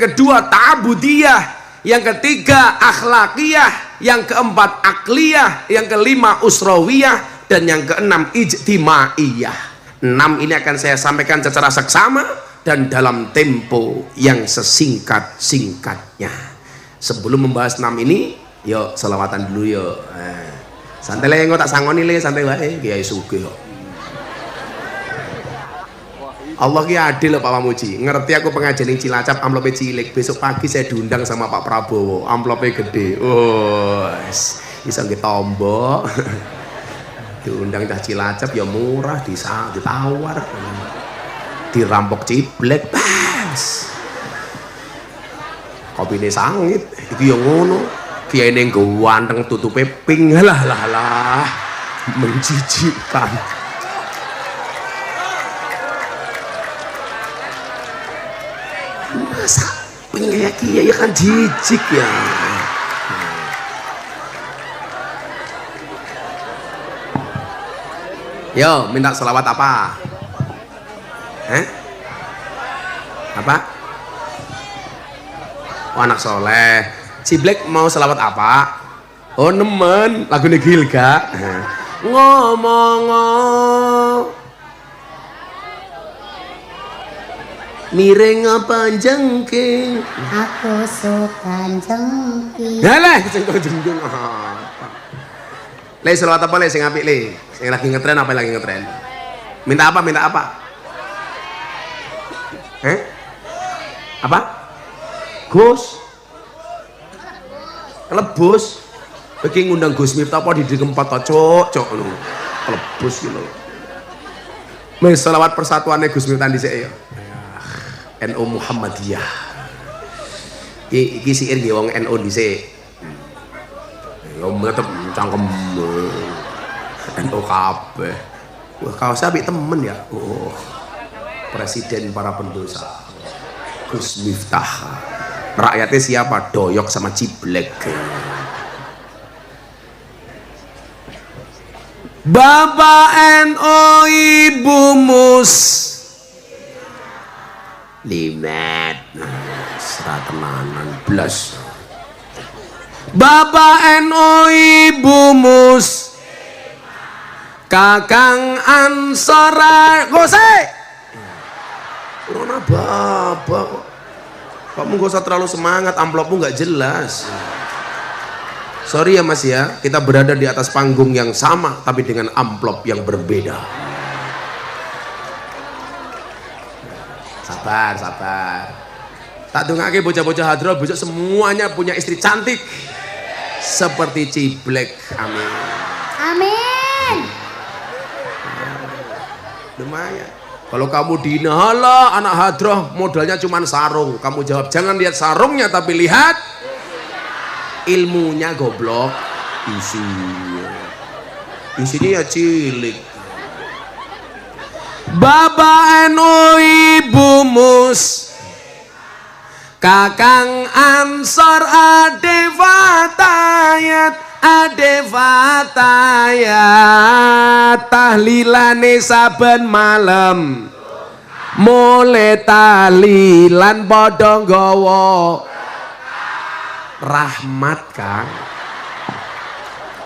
kedua ta'budiyah, yang ketiga akhlakiyah, yang keempat akliyah, yang kelima usrawiyah, dan yang keenam ijtimaiyah. 6 ini akan saya sampaikan secara seksama dan dalam tempo yang sesingkat-singkatnya. Sebelum membahas 6 ini, yuk selawatan dulu yuk. Santai le, tak sangoni le, santai wae, Kiai Sugih kok. Allah ki adil loh Pak Mamuji. Ngerti aku pengajian yang Cilacap, amplopnya cilik. Besok pagi saya diundang sama Pak Prabowo, amplopnya gede. Oh, bisa nggih tombok. Diundang cah Cilacap ya murah, ditawar. Dirampok ciblek, pas. Kopine sangit, iki yo ngono. Kiyaine ganteng tutupe pink, lah. Menjijikkan. Masa pink kayak kiai kan jijik ya. Yo, minta selawat apa? Apa? Oh, anak soleh. Ciblek mau selawat apa? Oh, nemen lagu ini Gilga. Ngomong miring apa jengking? Aku suka jengking. Yalah, jengking apa? Le selawat apa le sing apik le? Sing lagi ngetren apa lagi ngetren? Minta apa? Minta apa? Apa? Gus. Kelebus. Iki ngundang Gus Miftah apa di Kempat ta, cok lho. Kelebus iki lho. Wis selawat persatuane Gus Miftah dhisik ya. NU Muhammadiyah. Iki siir nggih wong NU dhisik. Ya tetep cangkem NU kabeh. Wah, kaos apik temen ya. Oh. Presiden para pendosa. Gus Miftah. Rakyatnya siapa? Doyok sama Ciblek. Bapak NU Ibu Mus Limet Seratenanan blas. Bapak NU Ibu Mus Kakang Ansora Gose Rona bapak kok. Kamu gak usah terlalu semangat, amplopmu gak jelas. Sorry ya mas ya, kita berada di atas panggung yang sama tapi dengan amplop yang berbeda. Sabar, sabar. Tak dongake bocah-bocah hadroh besok semuanya punya istri cantik seperti Ciblek. Amin. Amin. Lumayan. Kalau kamu dina, halah anak hadroh modalnya cuma sarung. Kamu jawab, jangan lihat sarungnya tapi lihat ilmunya goblok. Isinya ya cilik. Bapak NU Ibu Mus Kakang Ansor Ade Fatayat tahlilane saben malam mulai tahlilan padha nggawa rahmat Kang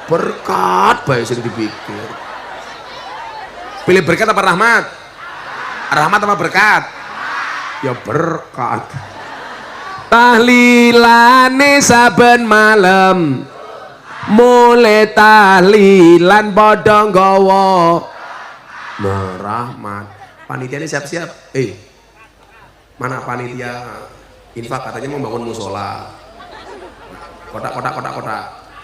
berkat bae sing dipikir. Pilih berkat apa rahmat? Rahmat apa berkat? Ya berkat. Tahlilane saben malam mulai tahlilan padha nggawa rahmat. Panitia ini siap-siap. Mana panitia infak katanya mau bangun musola. Kotak.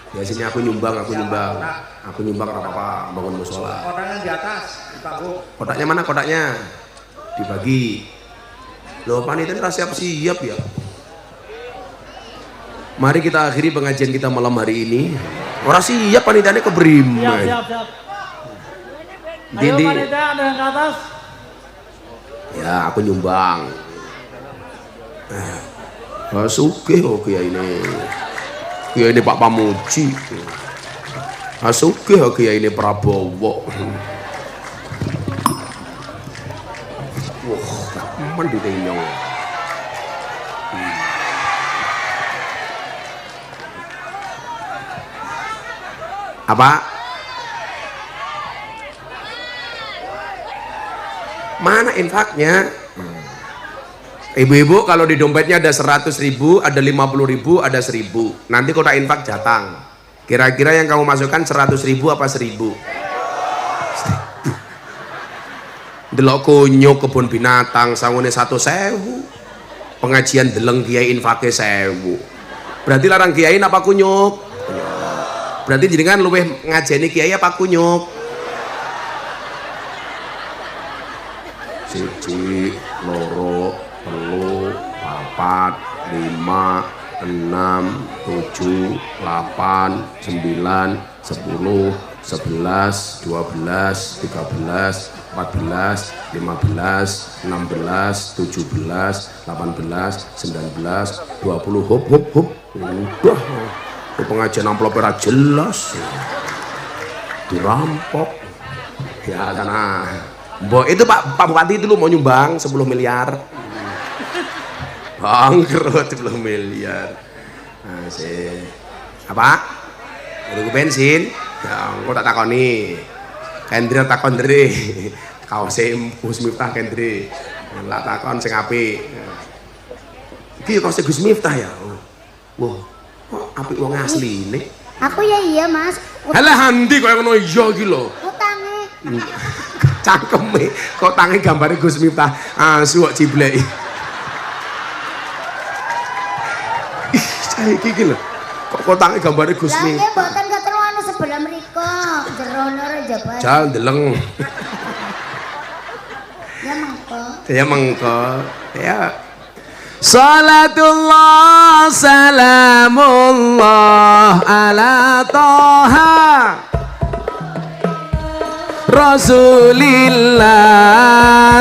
Biasanya aku nyumbang apa-apa bangun musola. Kotaknya di atas, di panggung. Kotaknya mana kotaknya? Dibagi. Loh panitia ini siap-siap ya. Mari kita akhiri pengajian kita malam hari ini. Orang siap panitianya keberimai. Siap. Ayo panitia ada yang ke atas. Ya aku nyumbang. Sugih kok kiai ini. Kiai ini Pak Pamuji. Sugih kiai ini Prabowo. Wah, teman ditenyong. Apa? Mana infaknya? Ibu-ibu kalau di dompetnya ada 100.000, ada 50.000, ada 1.000. Nanti kotak infak datang. Kira-kira yang kamu masukkan 100.000 apa 1.000? Delok kunyuk kebun binatang sangune 1.000. Pengajian deleng kiai infake 1.000. Berarti larang kiai apa kunyuk? Berarti jenengan luwih ngajeni kiai apa kunyuk? Siji, loro, telu, papat, 5, 6, 7, 8, 9, 10, 11, 12, 13, 14, 15, 16, 17, 18, 19, 20, hop. Udah. Pengajian amplop ora jelas. Dirampok. Ya sana. Mbok itu Pak Bupati itu lu mau nyumbang 10 miliar. Bangkrut 10 miliar. Asik. Apa? Tunggu bensin. Ya, engko tak takoni. Kendri takon Dre. Kaose Gus Miftah Kendri. Lah takon sing apik. Iki kaose Gus Miftah ya. Wah, kok apik wong asline. Aku ya iya Mas. Halah handi kaya ngono iya iki lho. Utange. Cangkeme kok tangi gambare Gus Miftah asu kok cibleki. Ih, saiki iki lho. Kok tangi gambare Gus Lah Miftah. nggih mboten ketemu anu sebelah mriko. Jerono re jabat. Jal deleng. Ya mengko. Ya mengko. Ya. Salatullah salamullah ala Toha Rasulillah.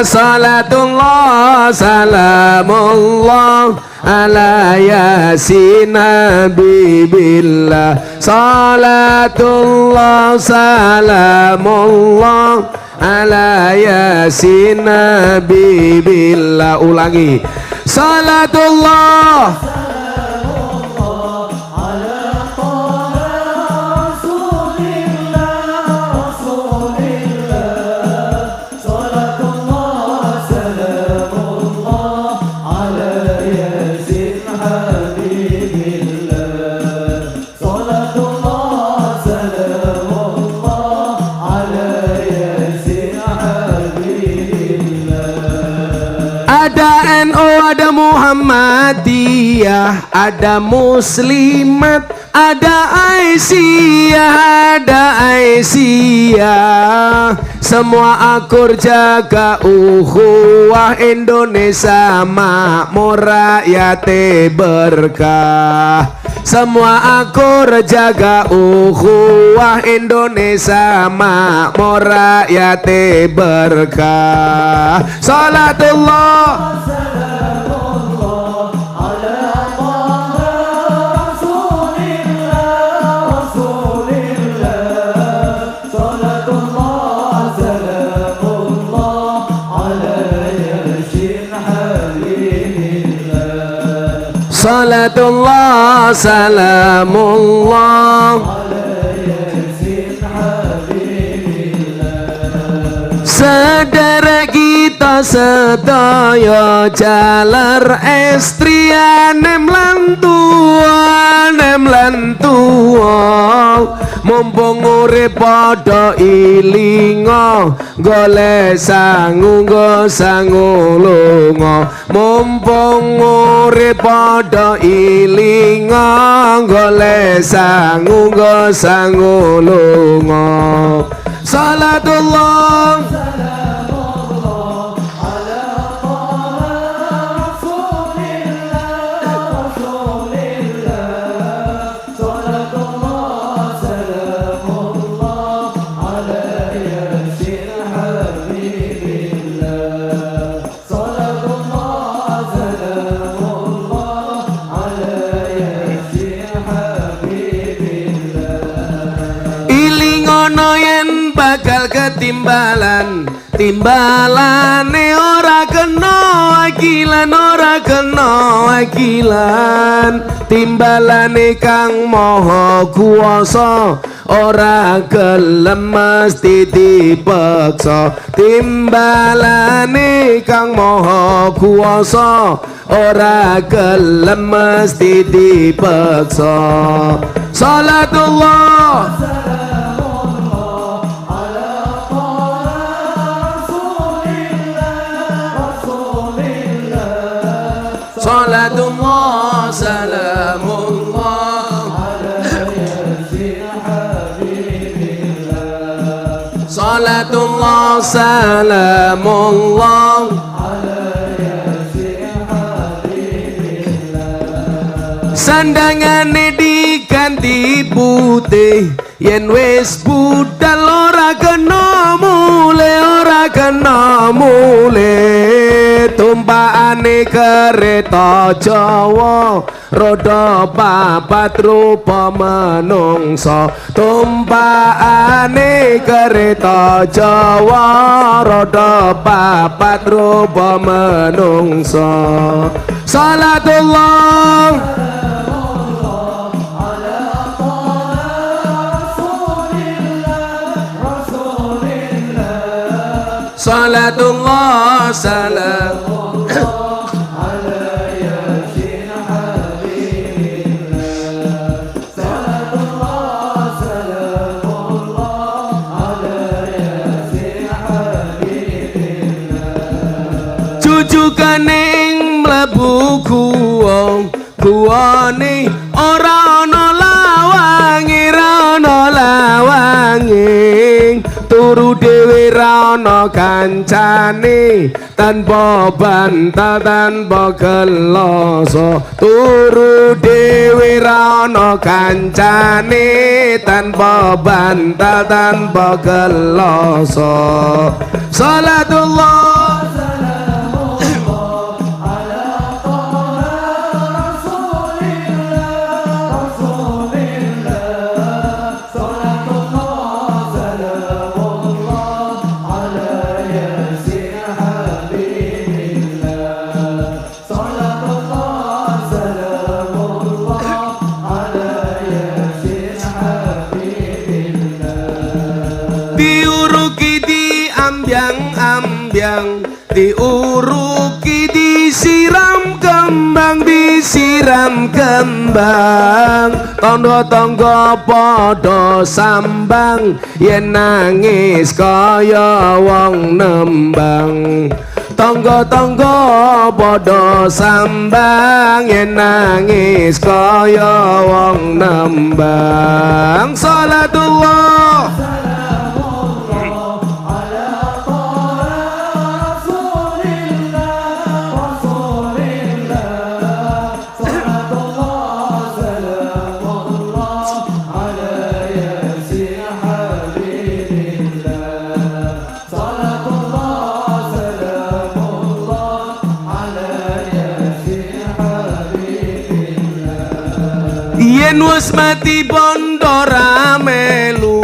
Salatullah salamullah ala Yasin Habibillah. Salatullah salamullah ala Yasin Habibillah. Ulangi. Salatullah ada NU, ada Muhammadiyah, ada Muslimat, ada Aisyah, semua akur jaga ukhuwah Indonesia makmur rakyate berkah. Semua akur jaga ukhuwah Indonesia makmur rakyate berkah. Salatullah Salatullah salamullah sedherek kita sedaya jalar estrian nem lan tuwa mumpung urip padha ilinga golek sangu lunga mumpung urip padha ilinga golek sangu lunga. Salatullah bakal timbalane ora kena wakilan timbalane kang maha kuwasa ora gelem mesti dipaksa timbalane kang maha kuwasa ora gelem mesti dipaksa. Salatullah Salatullah salamullah Salatullah salamullah sandangane diganti putih yen wis budal ora kena mule tumpakane kereta Jawa roda papat rupa menungso tumpakane kereta Jawa roda papat rupa menungso salatullah salatullah salam jujukaning mlebu guwane ora ana lawange turu dhewe ra ana kancane tanpa bantal tanpa geloso turu dhewe ra ana kancane tanpa bantal tanpa geloso salatullah diuruki disiram kembang tondo tangga padha sambang yen nangis kaya wong nembang tangga-tangga padha sambang yen nangis kaya wong nembang salatullah yen wis mati bondo ra melu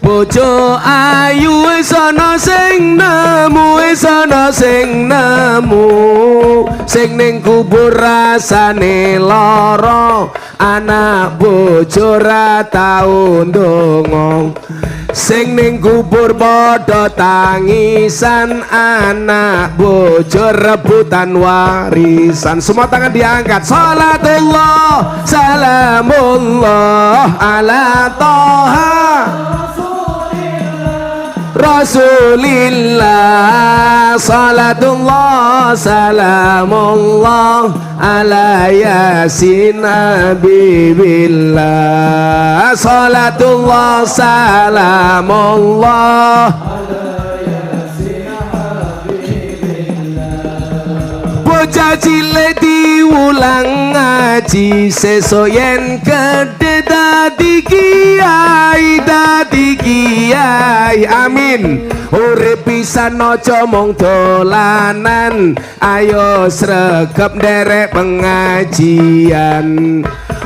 bojo ayu wis ana sing nemu sing ning kubur rasane lara anak bojo ra tau ndonga sing ning kubur padha tangisan anak bojo rebutan warisan semua tangan diangkat salatullah salamullah ala toha Rasulillah salatullah salamullah ala yasin habibillah salatullah salamullah ala yasin habibillah bocah cilik diulang ngaji sesuk yen gedhe dadi kiai amin urip pisan aja mung dolanan ayo sregep nderek pengajian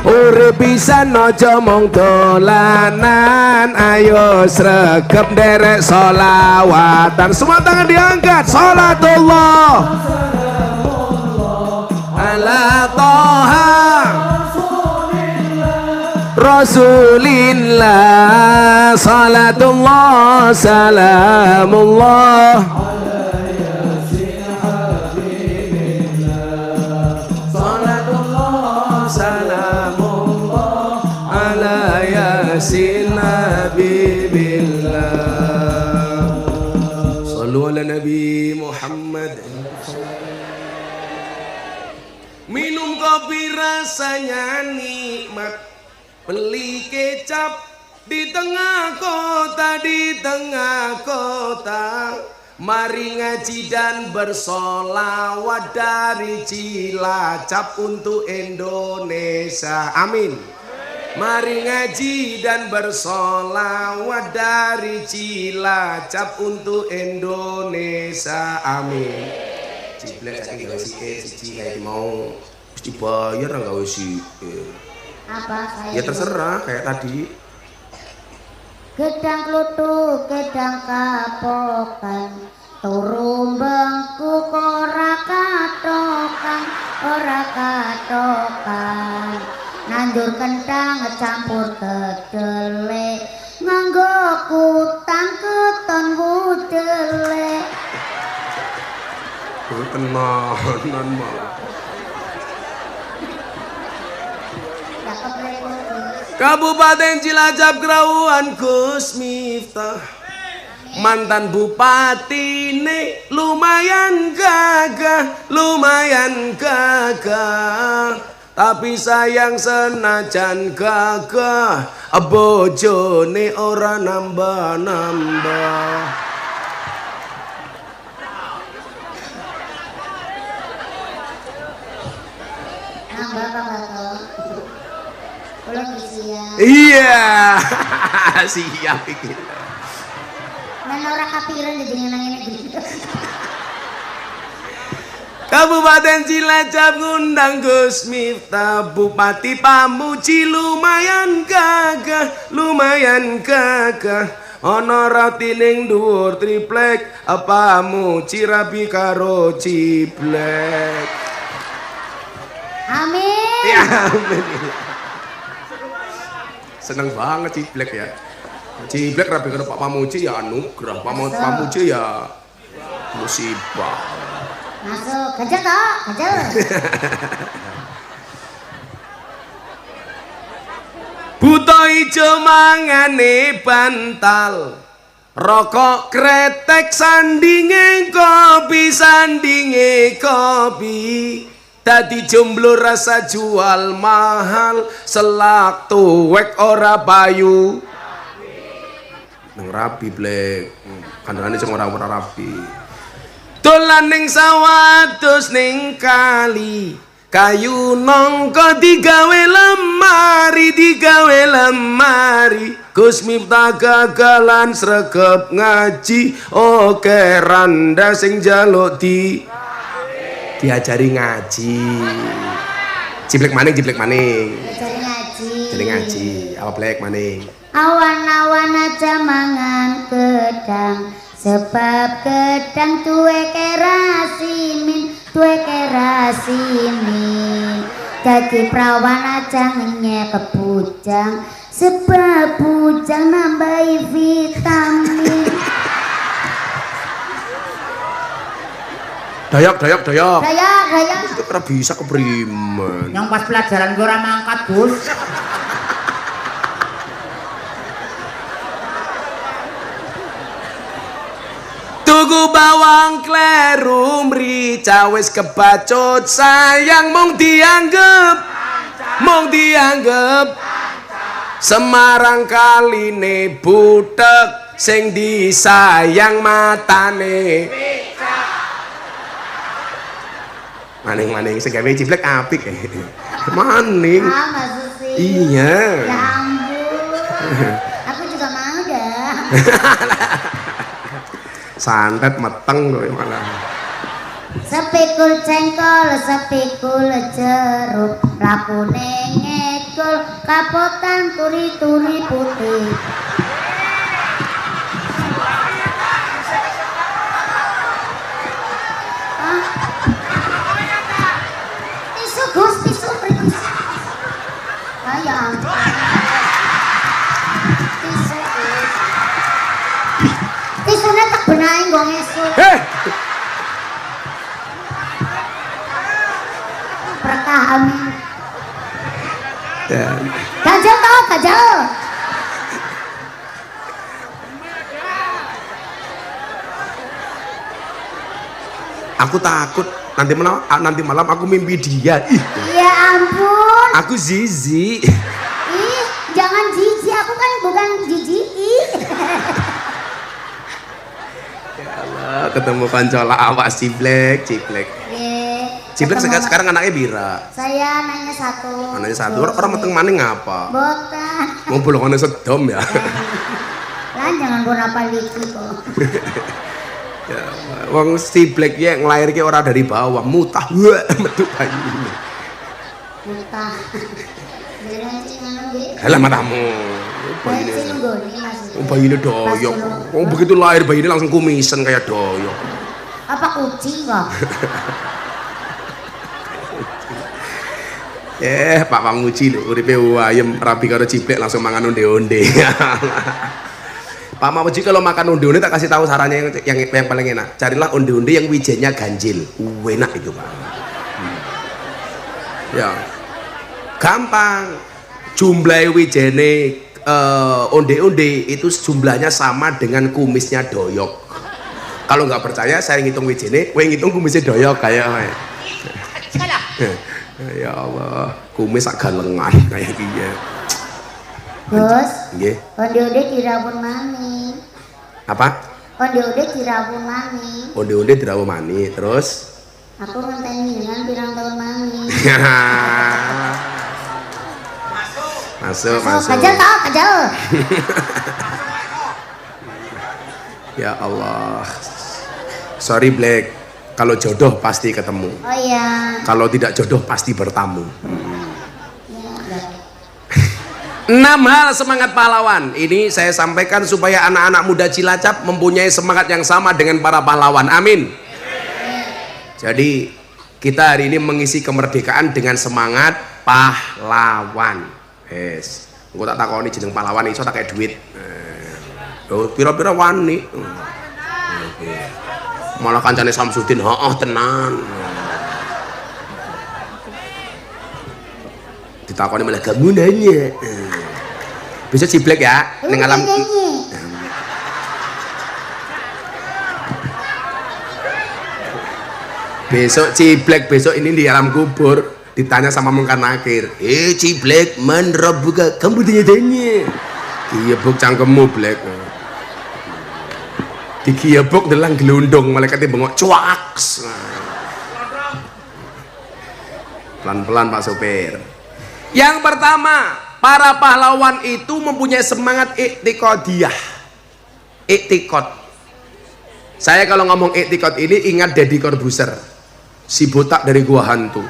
urip pisan aja mung dolanan ayo sregep nderek sholawatan semua tangan diangkat salatullah ala toha Rasulillah salatullah salamullah ala yasin habibillah salatullah salamullah ala yasin habibillah sallu ala nabi Muhammad minum kopi rasanya nikmat beli kecap di tengah kota mari ngaji dan bersolawat dari Cilacap untuk Indonesia amin mari ngaji dan bersolawat dari Cilacap untuk Indonesia amin ciblek saking gawe sithik siji kae mau mesti dibayar enggak wis sih. Apa saya? Ya terserah kayak tadi. Gedang kluthuk, gedang kapokan, turu bengkuk ora katokan, ora katokan. Nandur kentang campur kedele, nganggo kutang keton budele. Tenanan malah. Cakep repot. Kabupaten Cilacap Grauan Gus Miftah. Mantan bupati nih lumayan gagah, tapi sayang senajan gagah, bojone ora nambah. Nambah apa Belum siap. Iya, siap iki. Nang ora kapiran jadi ngenang ini. Kabupaten Cilacap ngundang Gus Miftah, Bupati Pamuji lumayan gagah. Ana ratining dhuwur triplek, Pamuji rabi karo ciblek. Amin. Ya amin. Seneng banget ciblek ya. Ciblek rabi karo Pak Pamuji ya anugerah, Pamuji ya musibah. Masuk, gajah toh, gajah. Buta ijo mangane bantal, rokok kretek sandinge kopi, dadi jomblo rasa jual mahal, selak tuwek ora payu. Nang rapi blek, kandhane sing ora rapi. Dolan ning sawah terus ning kali, kayu nongko digawe lemari, Gus Miftah gagalan sregep ngaji, oke randa sing jaluk diajari ngaji. Ciblek maning. Jadi ngaji, apa blek maning? Awan-awan aja mangan gedang, sebab gedang tuwe kerasimin. Dadi prawan aja ngenyek ke bujang, sebab bujang nambahi vitamin. Dayak. Dayak. Itu kira bisa keprimen. Yang pas pelajaran gue orang mangkat, Gus. Tuku bawang kleru mrica wis kebacut, sayang mung dianggep Semarang kaline butek, sing disayang matane maning sing gawe ciblek apik maning. Mbak Susi. Iya. Ya ampun. Aku juga mau dah. Santet meteng kowe malah. Sepikul cengkol, sepikul jeruk, lakune ngekul, kapotan turi-turi putih. Tisu Gus, tisu. Ya ampun. Tisu Gus. Tisune tak benahi nggo ngesuk. Berkah amin. Ya. Gajal tau, gajal. Aku takut nanti malam aku mimpi dia. Ih, Ya ampun. aku Zizi. Ih, jangan jijik, aku kan bukan jijik. Ya Allah, ketemu kancola awak ciblek. Ciblek sekarang anaknya Bira. Saya nanya satu. Anaknya satu. Orang meteng maning ngapa? Botan. Mau bolongannya sedom ya. Lah jangan gua apa liki kok. Ya, wong ciblek ya nglairke ora dari bawah, mutah. Wah, metu bayi. Muntah. Jangan sih nganu nggih. Halah matamu. Bayi sing nggone Mas. Oh, bayi ini doyok. Oh, begitu lahir bayi ini langsung kumisen kayak doyok. Apa kucing kok? Pak Panguji lho, uripe ayam rabi karo ciblek langsung mangan onde-onde. Pak Panguji kalau makan onde-onde tak kasih tahu sarannya yang paling enak. Carilah onde-onde yang wijennya ganjil. Enak itu, Pak. Ya. Gampang. Jumlah wijene onde-onde itu jumlahnya sama dengan kumisnya doyok. Kalau nggak percaya saya ngitung wijene, kowe ngitung kumisnya doyok kayak Salah. ya Allah, kumis agak lengan kayak gini. Bos. Nggih. Onde-onde dirawon mani. Apa? Onde-onde dirawon mani. Onde-onde dirawuh mani, terus Aku ngenteni dengan pirang tahun mani. masuk. Kajal tau, kajal. Ya Allah. Sorry Black, kalau jodoh pasti ketemu. Oh iya. Kalau tidak jodoh pasti bertamu. Ya, 6 hal semangat pahlawan. Ini saya sampaikan supaya anak-anak muda Cilacap mempunyai semangat yang sama dengan para pahlawan. Amin. Jadi kita hari ini mengisi kemerdekaan dengan semangat pahlawan. Yes. Engko tak takoni jeneng pahlawan iso tak kayak duit. Oh, pira-pira wani. Malah kancane Samsudin, heeh tenan. Ditakoni malah kamu nanya. Bisa ciblek ya ning alam. Besok ciblek, besok ini di alam kubur ditanya sama mungkar nakir. Ciblek man rabbuka, kamu tanya-tanya. Giyebuk cangkemmu Blek. Digiyebuk delang gelundung malaikate bengok cuaks. Pelan-pelan Pak Sopir. Yang pertama, para pahlawan itu mempunyai semangat iktikadiyah. Iktikad. Saya kalau ngomong iktikad ini ingat Deddy Corbuzier, si botak dari Gua Hantu.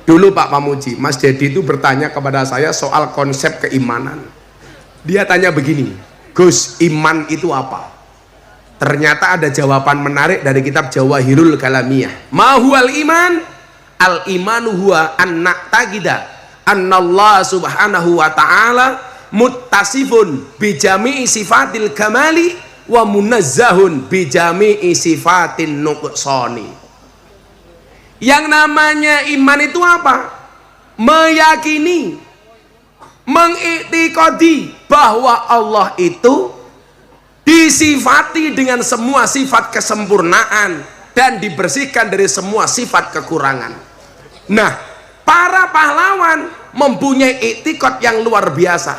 Dulu Pak Pamuji, Mas Deddy itu bertanya kepada saya soal konsep keimanan. Dia tanya begini, Gus, iman itu apa? Ternyata ada jawaban menarik dari kitab Jawahirul Kalamiyah. Ma huwal iman? Al imanu huwa an na'taqida annallah subhanahu wa ta'ala muttasifun bijami'i sifatil kamali wa munazzahun bijami'i sifatin nuqsani. Yang namanya iman itu apa? Meyakini, mengiktikadi bahwa Allah itu disifati dengan semua sifat kesempurnaan dan dibersihkan dari semua sifat kekurangan. Nah, para pahlawan mempunyai iktikad yang luar biasa.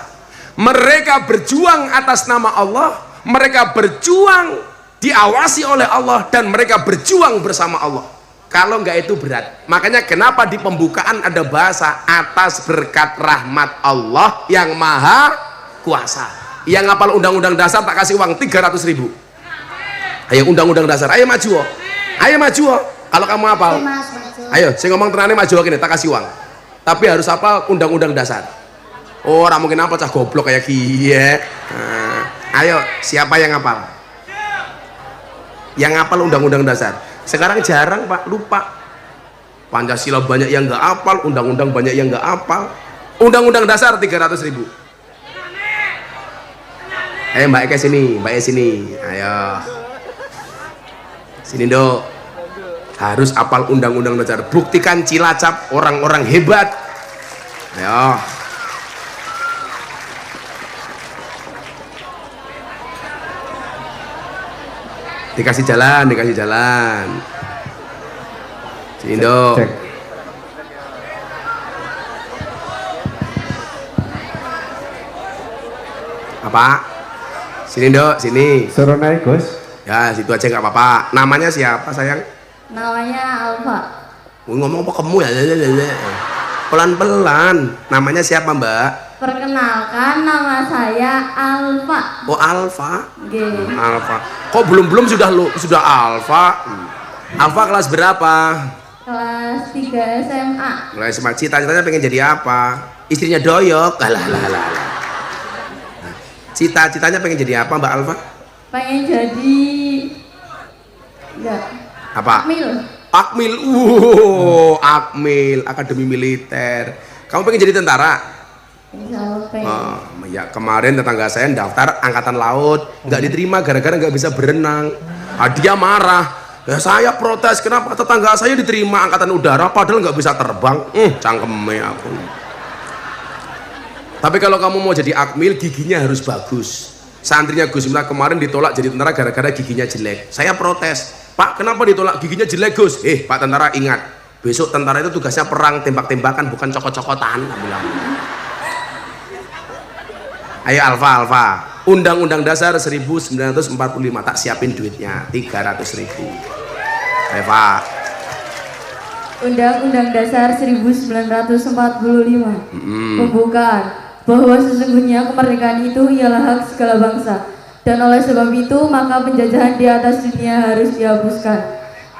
Mereka berjuang atas nama Allah, mereka berjuang diawasi oleh Allah, dan mereka berjuang bersama Allah. Kalau enggak itu berat. Makanya kenapa di pembukaan ada bahasa atas berkat rahmat Allah yang maha kuasa. Yang ngapal undang-undang dasar tak kasih uang 300.000. Ayo undang-undang dasar, ayo maju. Ayo maju. Kalau kamu hafal. Ayo, saya ngomong tenane maju gini, tak kasih uang. Tapi harus hafal undang-undang dasar. Oh, orang mungkin apa cah goblok kayak kie. Ayo, siapa yang hafal? Yang hafal undang-undang dasar. Sekarang jarang Pak, lupa. Pancasila banyak yang nggak hafal, undang-undang banyak yang nggak hafal. Undang-undang dasar 300.000. Ayo Mbak Eka sini, Mbak Eka sini. Ayo. Sini Dok. Harus hafal undang-undang dasar. Buktikan Cilacap orang-orang hebat. Ayo. Dikasih jalan, dikasih jalan. Sini Dok. Cek. Apa? Sini Dok, sini. Suruh naik Gus. Ya, situ aja nggak apa-apa. Namanya siapa sayang? Namanya Alfa. Ngomong apa kamu ya? Pelan-pelan. Namanya siapa Mbak? Perkenalkan, nama saya Alfa. Oh Alfa. Gini. Alfa. Kok belum sudah Alfa? Alfa kelas berapa? Kelas 3 SMA. Mulai SMA. Cita-citanya pengen jadi apa? Istrinya doyok. Alah. Cita-citanya pengen jadi apa Mbak Alfa? Pengen jadi enggak. Apa? Akmil. Akmil, Akademi Militer. Kamu pengen jadi tentara? Ya kemarin tetangga saya daftar angkatan laut, nggak diterima gara-gara nggak bisa berenang. Dia marah. Ya saya protes, kenapa tetangga saya diterima angkatan udara padahal nggak bisa terbang? Cangkeme aku. Tapi kalau kamu mau jadi akmil, giginya harus bagus. Santrinya Gus Miftah kemarin ditolak jadi tentara gara-gara giginya jelek. Saya protes, Pak kenapa ditolak giginya jelek Gus? Pak tentara ingat, besok tentara itu tugasnya perang, tembak-tembakan bukan cokot-cokotan. Ayo Alfa. Undang-Undang Dasar 1945 tak siapin duitnya 300.000. Ayo Pak. Undang-Undang Dasar 1945 Pembukaan bahwa sesungguhnya kemerdekaan itu ialah hak segala bangsa, dan oleh sebab itu maka penjajahan di atas dunia harus dihapuskan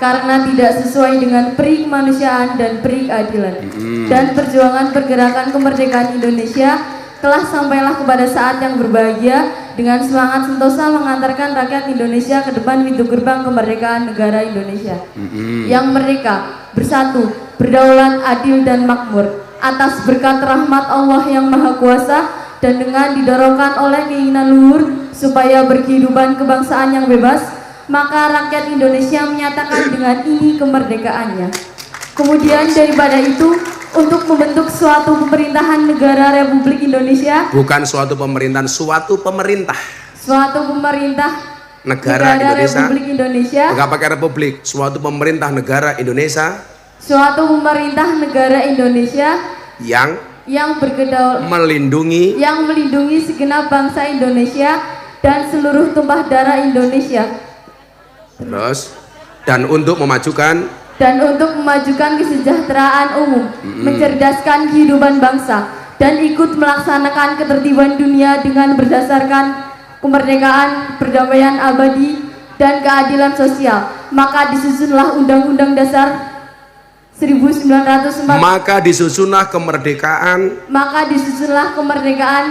karena tidak sesuai dengan peri kemanusiaan dan peri keadilan. Dan perjuangan pergerakan kemerdekaan Indonesia telah sampailah kepada saat yang berbahagia dengan semangat sentosa mengantarkan rakyat Indonesia ke depan pintu gerbang kemerdekaan negara Indonesia yang merdeka, bersatu, berdaulat, adil dan makmur atas berkat rahmat Allah yang Maha Kuasa, dan dengan didorongkan oleh keinginan luhur supaya berkehidupan kebangsaan yang bebas, maka rakyat Indonesia menyatakan dengan ini kemerdekaannya. Kemudian daripada itu, untuk membentuk suatu pemerintahan negara Republik Indonesia, bukan suatu pemerintahan, suatu pemerintah, suatu pemerintah negara Indonesia, Republik Indonesia, enggak pakai republik, suatu pemerintah negara Indonesia, suatu pemerintah negara Indonesia yang melindungi segenap bangsa Indonesia dan seluruh tumpah darah Indonesia. Terus, dan untuk memajukan kesejahteraan umum, mencerdaskan kehidupan bangsa, dan ikut melaksanakan ketertiban dunia dengan berdasarkan kemerdekaan, perdamaian abadi, dan keadilan sosial. Maka disusunlah Undang-Undang Dasar 1945. Maka disusunlah kemerdekaan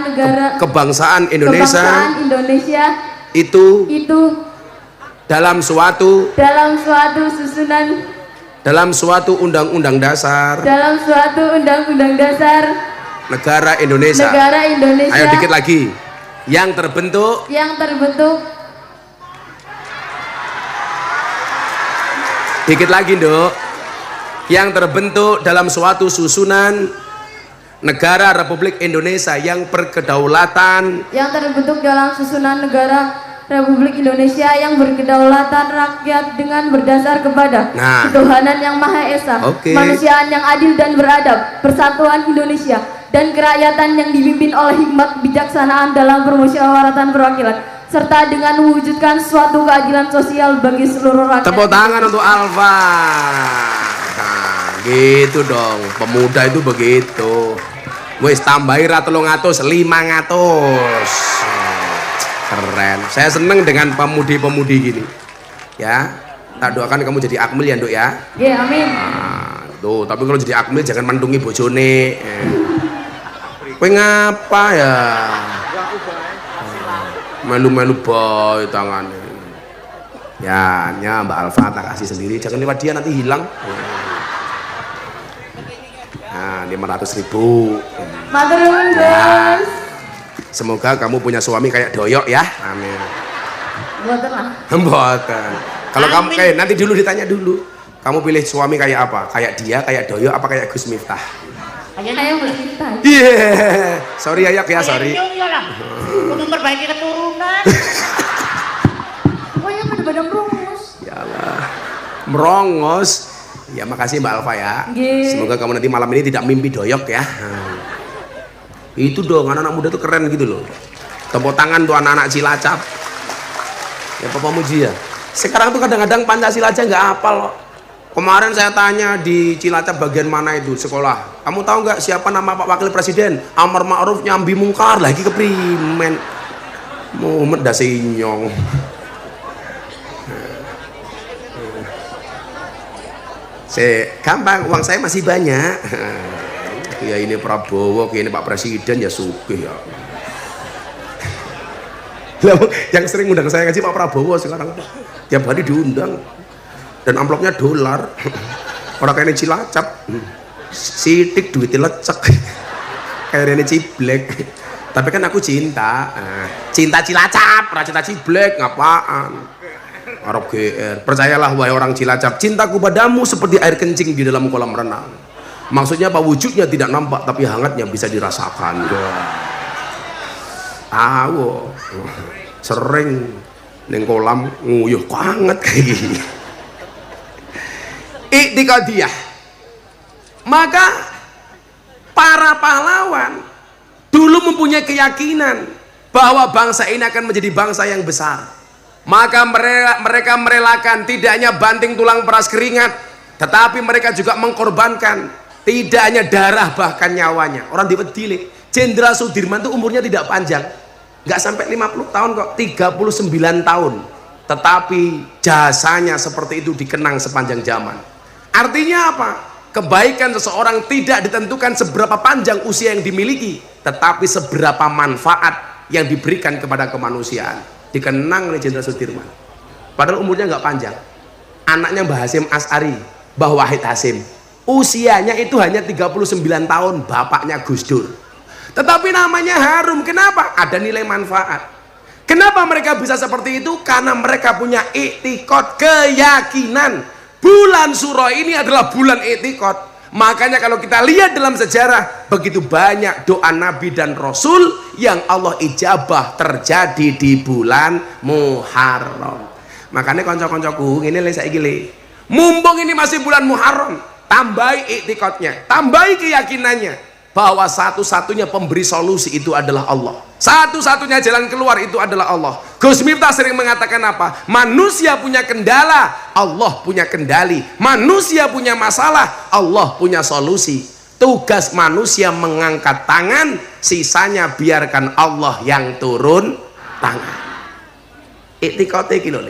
negara kebangsaan Indonesia itu dalam suatu undang-undang dasar negara Indonesia. Ayo dikit lagi. Yang terbentuk dikit lagi Nduk. Yang terbentuk dalam suatu susunan negara Republik Indonesia yang berkedaulatan, Republik Indonesia yang berkedaulatan rakyat dengan berdasar kepada ketuhanan yang Maha Esa, kemanusiaan yang adil dan beradab, persatuan Indonesia, dan kerakyatan yang dipimpin oleh hikmat kebijaksanaan dalam permusyawaratan perwakilan, serta dengan mewujudkan suatu keadilan sosial bagi seluruh rakyat. Tepuk tangan untuk Alfa. Nah, gitu dong, pemuda itu begitu. Wis tambahi ra 300, 500. Keren. Saya seneng dengan pemudi-pemudi gini. Ya, tak doakan kamu jadi akmil ya, Nduk ya. Iya, amin. Nah, tuh, tapi kalau jadi akmil jangan mandungi bojone. Kowe ngapa ya? Melu-melu boy tangannya. Ya, Mbak Alfa tak kasih sendiri, jangan lewat dia nanti hilang. Nah, 500.000. Matur nuwun, Bos. Semoga kamu punya suami kayak Doyok ya. Amin. Mboten lah. Mboten. Kalau kamu nanti dulu ditanya dulu. Kamu pilih suami kayak apa? Kayak dia, kayak Doyok, apa kayak Gus Miftah? Kayak Gus Miftah. Iya. Sorry Ayak ya, sorry. Untuk memperbaiki keturunan. Pokoknya pada merongos. Yalah. Merongos. Ya makasih Mbak Alfa ya. Semoga kamu nanti malam ini tidak mimpi Doyok ya. Itu dong, anak-anak muda tuh keren gitu loh. Tepuk tangan tuh anak-anak Cilacap. Ya Papa Muji ya. Sekarang tuh kadang-kadang Pancasila aja nggak hafal loh. Kemarin saya tanya di Cilacap bagian mana itu sekolah. Kamu tahu nggak siapa nama Pak Wakil Presiden? Amar Ma'ruf Nyambi Mungkar, lagi keprimen. Muhammad Dasinyong. gampang, uang saya masih banyak. Ya ini Prabowo, ini Pak Presiden ya sugih ya. Yang sering undang saya ngaji Pak Prabowo sekarang, tiap hari diundang dan amplopnya dolar. Orang kayak ini Cilacap, sidik duitnya lecek, kayak ini Ciblek. Tapi kan aku cinta Cilacap, cinta Ciblek, ngapaan? Arab GR, percayalah wahai orang Cilacap, cintaku padamu seperti air kencing di dalam kolam renang. Maksudnya apa? Wujudnya tidak nampak tapi hangatnya bisa dirasakan. Tahu sering neng kolam nguyuh kok hangat kayak gini. Iktikadiyah. Maka para pahlawan dulu mempunyai keyakinan bahwa bangsa ini akan menjadi bangsa yang besar. Maka mereka merelakan tidak hanya banting tulang peras keringat, tetapi mereka juga mengkorbankan tidak hanya darah bahkan nyawanya. Orang diwedili. Jenderal Sudirman itu umurnya tidak panjang, nggak sampai 50 tahun kok, 39 tahun. Tetapi jasanya seperti itu dikenang sepanjang zaman. Artinya apa? Kebaikan seseorang tidak ditentukan seberapa panjang usia yang dimiliki, tetapi seberapa manfaat yang diberikan kepada kemanusiaan. Dikenang oleh Jenderal Sudirman. Padahal umurnya nggak panjang. Anaknya Mbah Hasyim As'ari, Mbah Wahid Hasyim, usianya itu hanya 39 tahun, bapaknya Gus Dur. Tetapi namanya harum. Kenapa? Ada nilai manfaat. Kenapa mereka bisa seperti itu? Karena mereka punya i'tiqad, keyakinan. Bulan Suro ini adalah bulan i'tiqad. Makanya kalau kita lihat dalam sejarah, begitu banyak doa Nabi dan Rasul yang Allah ijabah terjadi di bulan Muharram. Makanya konco-koncoku ini saya gile, mumpung ini masih bulan Muharram, tambahi i'tiqadnya, tambahi keyakinannya bahwa satu-satunya pemberi solusi itu adalah Allah. Satu-satunya jalan keluar itu adalah Allah. Gus Miftah sering mengatakan apa? Manusia punya kendala, Allah punya kendali. Manusia punya masalah, Allah punya solusi. Tugas manusia mengangkat tangan, sisanya biarkan Allah yang turun tangan. I'tiqad iki lho.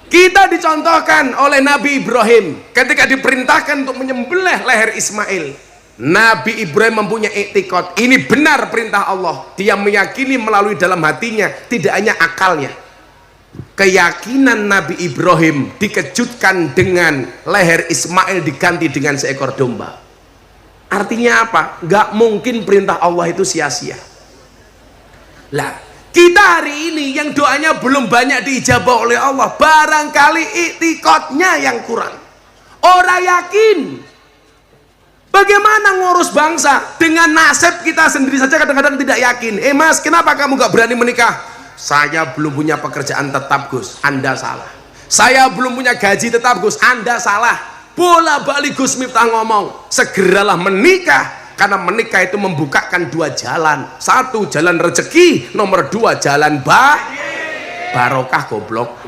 Kita dicontohkan oleh Nabi Ibrahim ketika diperintahkan untuk menyembelih leher Ismail. Nabi Ibrahim mempunyai i'tiqad, ini benar perintah Allah. Dia meyakini melalui dalam hatinya, tidak hanya akalnya. Keyakinan Nabi Ibrahim dikejutkan dengan leher Ismail diganti dengan seekor domba. Artinya apa? Gak mungkin perintah Allah itu sia-sia. Lah, kita hari ini yang doanya belum banyak diijabah oleh Allah, barangkali i'tiqadnya yang kurang. Orang yakin. Bagaimana ngurus bangsa dengan nasib kita sendiri saja kadang-kadang tidak yakin. Mas, kenapa kamu gak berani menikah? Saya belum punya pekerjaan tetap, Gus. Anda salah. Saya belum punya gaji tetap, Gus. Anda salah. Bola balik Gus Miftah ngomong, segeralah menikah, karena menikah itu membukakan dua jalan. Satu, jalan rezeki. Nomor dua, jalan barokah goblok.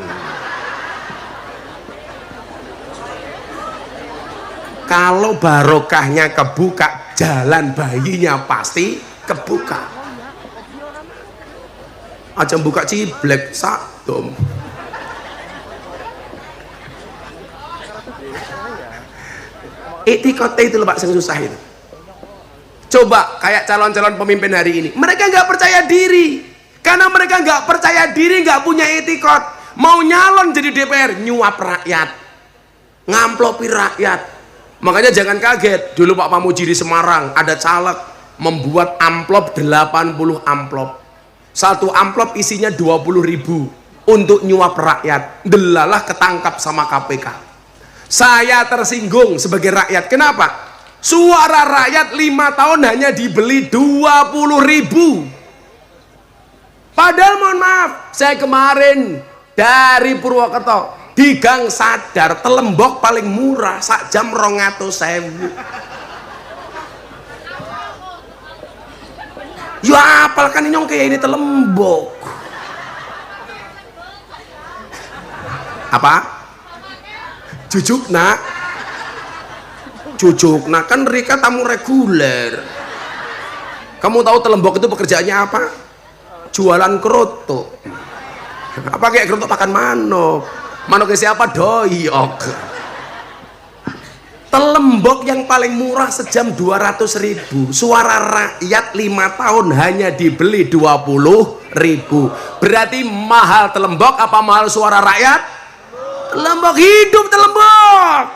Kalau barokahnya kebuka, jalan bayinya pasti kebuka. Aja buka ciblek sadom. I'tiqad itu loh Pak, yang susah itu. Coba kayak calon-calon pemimpin hari ini, mereka nggak percaya diri. Karena mereka nggak percaya diri, nggak punya i'tiqad. Mau nyalon jadi DPR, nyuap rakyat, ngamplopi rakyat. Makanya jangan kaget, dulu Pak Pamuji di Semarang ada caleg membuat amplop 80 amplop. Satu amplop isinya 20.000 untuk nyuap rakyat. Delalah ketangkap sama KPK. Saya tersinggung sebagai rakyat. Kenapa? Suara rakyat 5 tahun hanya dibeli 20.000. Padahal mohon maaf, saya kemarin dari Purwokerto di Gang Sadar, telembok paling murah sak jam 200.000. Ya apal kan nyong kayak ini telembok. Apa? Cucuk nak. Cucuk nak kan Rika tamu reguler. Kamu tahu telembok itu pekerjaannya apa? Jualan kerotok. Apa kayak kerotok makan manuk? Manuknya siapa? Doyok. Telembok yang paling murah sejam 200.000, suara rakyat 5 tahun hanya dibeli 20.000. Berarti mahal telembok apa mahal suara rakyat? Telembok. Hidup telembok.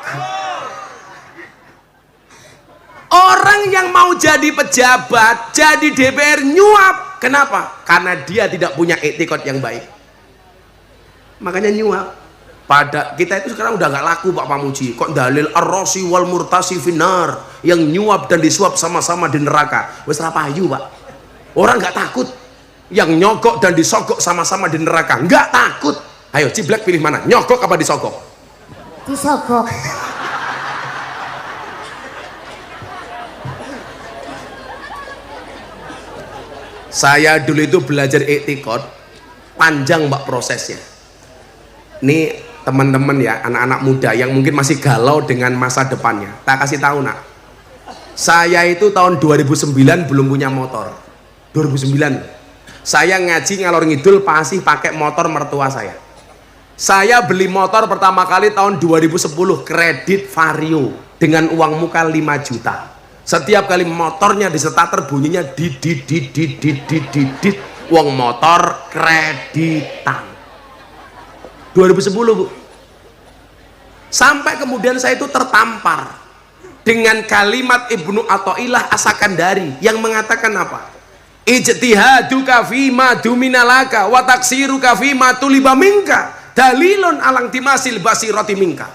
Orang yang mau jadi pejabat, jadi DPR nyuap. Kenapa? Karena dia tidak punya etikot yang baik, makanya nyuap. Pada kita itu sekarang udah nggak laku Pak Pamuji. Kok dalil ar-rasi wal murtasi finar, yang nyuap dan disuap sama-sama di neraka. Wes rapayu Pak. Orang nggak takut. Yang nyogok dan disogok sama-sama di neraka, nggak takut. Ayo Ciblek pilih mana? Nyogok apa disogok? Disogok. Saya dulu itu belajar etikot, panjang Mbak prosesnya. Ini teman-teman ya, anak-anak muda yang mungkin masih galau dengan masa depannya, tak kasih tahu nak. Saya itu tahun 2009 belum punya motor. 2009 saya ngaji ngalor ngidul masih pakai motor mertua saya. Saya beli motor pertama kali tahun 2010, kredit Vario dengan uang muka 5 juta. Setiap kali motornya disetater bunyinya didit, uang motor kreditan. 2010 Bu. Sampai kemudian saya itu tertampar dengan kalimat Ibnu Athaillah As-Sakandari yang mengatakan apa? Ijtihaduka fima duminalaka wa taksiruka fima tuliba minka dalilun alang timasil basirati minka.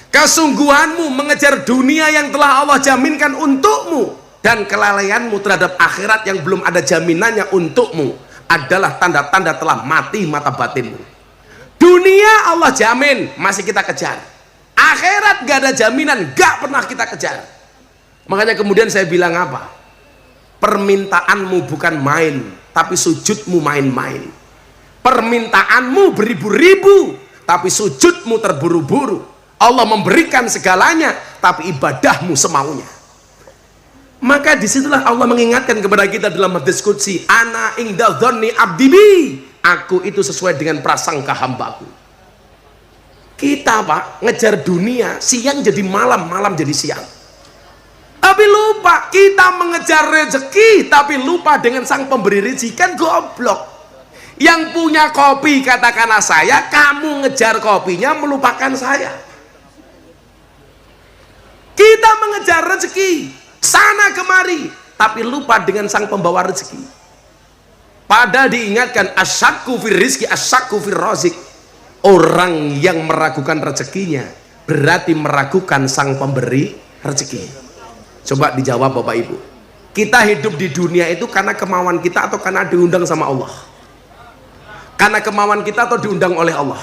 Kesungguhanmu mengejar dunia yang telah Allah jaminkan untukmu dan kelalaianmu terhadap akhirat yang belum ada jaminannya untukmu adalah tanda-tanda telah mati mata batinmu. Dunia Allah jamin, masih kita kejar. Akhirat gak ada jaminan, gak pernah kita kejar. Makanya kemudian saya bilang apa? Permintaanmu bukan main, tapi sujudmu main-main. Permintaanmu beribu-ribu, tapi sujudmu terburu-buru. Allah memberikan segalanya, tapi ibadahmu semaunya. Maka disitulah Allah mengingatkan kepada kita dalam hadis qudsi, ana inda dzanni abdi bi, aku itu sesuai dengan prasangka hambaku. Kita Pak ngejar dunia, siang jadi malam, malam jadi siang. Tapi lupa kita mengejar rezeki, tapi lupa dengan sang pemberi rezeki, kan goblok. Yang punya kopi katakanlah saya, kamu ngejar kopinya melupakan saya. Kita mengejar rezeki sana kemari, tapi lupa dengan sang pembawa rezeki. Padahal diingatkan asyakku fir rizki asyakku fir razik. Orang yang meragukan rezekinya berarti meragukan sang pemberi rezeki. Coba dijawab Bapak Ibu. Kita hidup di dunia itu karena kemauan kita atau karena diundang sama Allah? Karena kemauan kita atau diundang oleh Allah?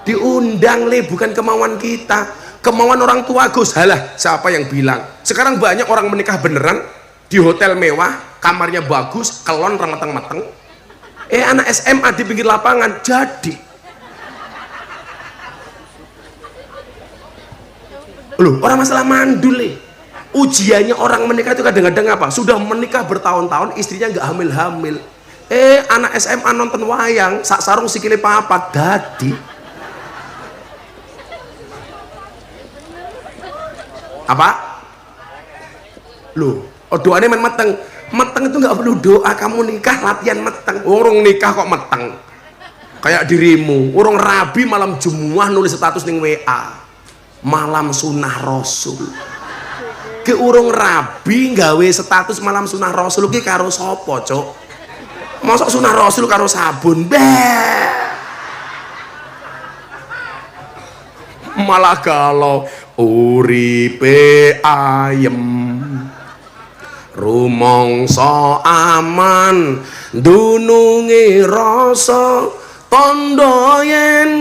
Diundang bukan kemauan kita. Kemauan orang tua Gus, halah siapa yang bilang? Sekarang banyak orang menikah beneran di hotel mewah, kamarnya bagus, kelon mateng-mateng. Anak SMA di pinggir lapangan jadi. Loh, orang masalah mandul ujiannya orang menikah itu kadang-kadang apa? Sudah menikah bertahun-tahun, istrinya nggak hamil-hamil. Anak SMA nonton wayang, sak sarung sikile papat dadi. Apa? Loh, doanya main meteng. Meteng itu nggak perlu doa, kamu nikah latihan meteng. Orang nikah kok meteng? Kayak dirimu, orang rabi malam Jumat nulis status ning WA. Malam sunah Rasul. Ke urung rabi nggawe status malam sunah Rasul ki karo sapa, Cuk? Mosok sunah Rasul karo sabun. Malah kalau uripe ayem rumangsa aman dununge rasa tandha yen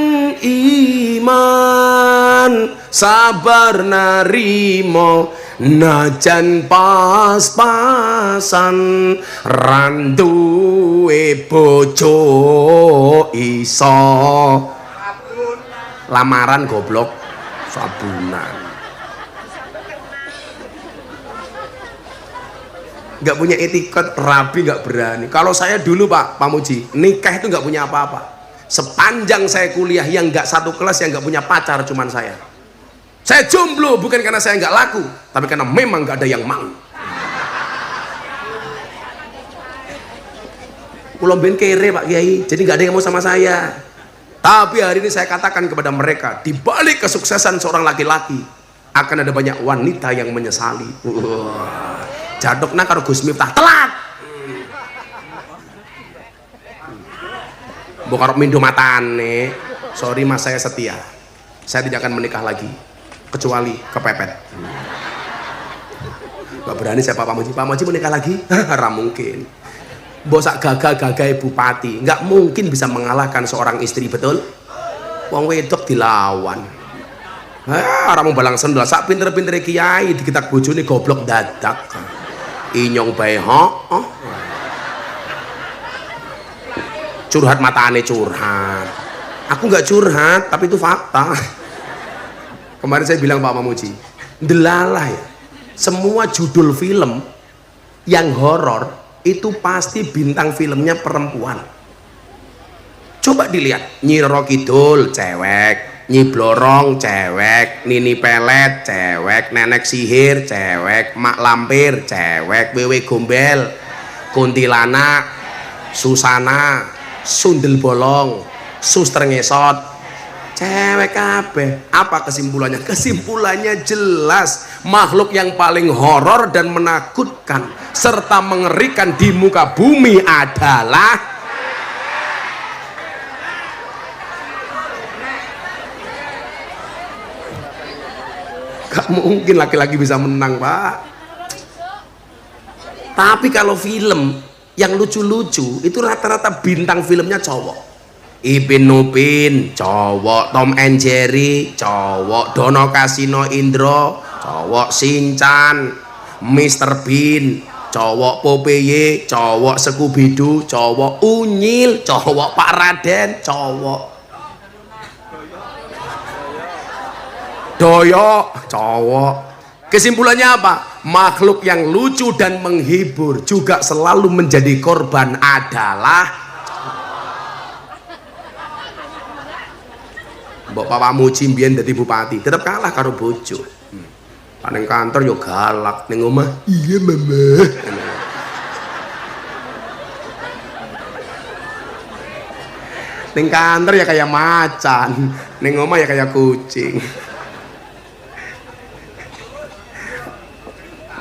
iman sabar narimo najan pas-pasan randuwe bojo iso lamaran goblok sabunan. Nggak punya etikot, rabi nggak berani. Kalau saya dulu Pak Pamuji nikah itu nggak punya apa-apa. Sepanjang saya kuliah yang nggak satu kelas yang nggak punya pacar cuman saya. Saya jomblo bukan karena saya nggak laku, tapi karena memang nggak ada yang mau. Kulo ben kere Pak Kiai, jadi nggak ada yang mau sama saya. Tapi hari ini saya katakan kepada mereka, di balik kesuksesan seorang laki-laki akan ada banyak wanita yang menyesali. Jadokna karo Gus Miftah telat. Mbok karo mindo matane. Sorry Mas, saya setia. Saya tidak akan menikah lagi kecuali kepepet. Gak berani saya Pak Moji. Pak Moji menikah lagi? Ora mungkin. Bosak gagal-gagal bupati, nggak mungkin bisa mengalahkan seorang istri, betul? Wong wedok dilawan. Orang mau balang sendal, sak pinter-pinter kiai dikitak bojone goblok dadak. Inyong bae curhat matane curhat. Aku nggak curhat, tapi itu fakta. Kemarin saya bilang Pak Mamuji, delalah ya. Semua judul film yang horor itu pasti bintang filmnya perempuan. Coba dilihat, Nyi Roro Kidul cewek, Nyi Blorong cewek, Nini Pelet cewek, Nenek Sihir cewek, Mak Lampir cewek, Wewe Gombel, Kuntilanak, Susana, Sundel Bolong, Suster Ngesot cewek kabeh. Apa kesimpulannya? Kesimpulannya jelas, makhluk yang paling horor dan menakutkan serta mengerikan di muka bumi adalah gak mungkin laki-laki bisa menang Pak. Tapi kalau film yang lucu-lucu itu rata-rata bintang filmnya cowok. Ipin Nupin cowok, Tom and Jerry cowok, Dono Kasino Indro cowok, Shinchan, Mr. Bean cowok, Popeye cowok, Scooby Doo cowok, Unyil cowok, Pak Raden cowok, Doyok cowok. Kesimpulannya apa? Makhluk yang lucu dan menghibur juga selalu menjadi korban adalah Mbok Papa Muji mbiyen dadi bupati, tetep kalah karo bojo. Ning kantor yo galak, ning omah iya mama. Ning kantor ya kayak macan, ning omah ya kayak kucing.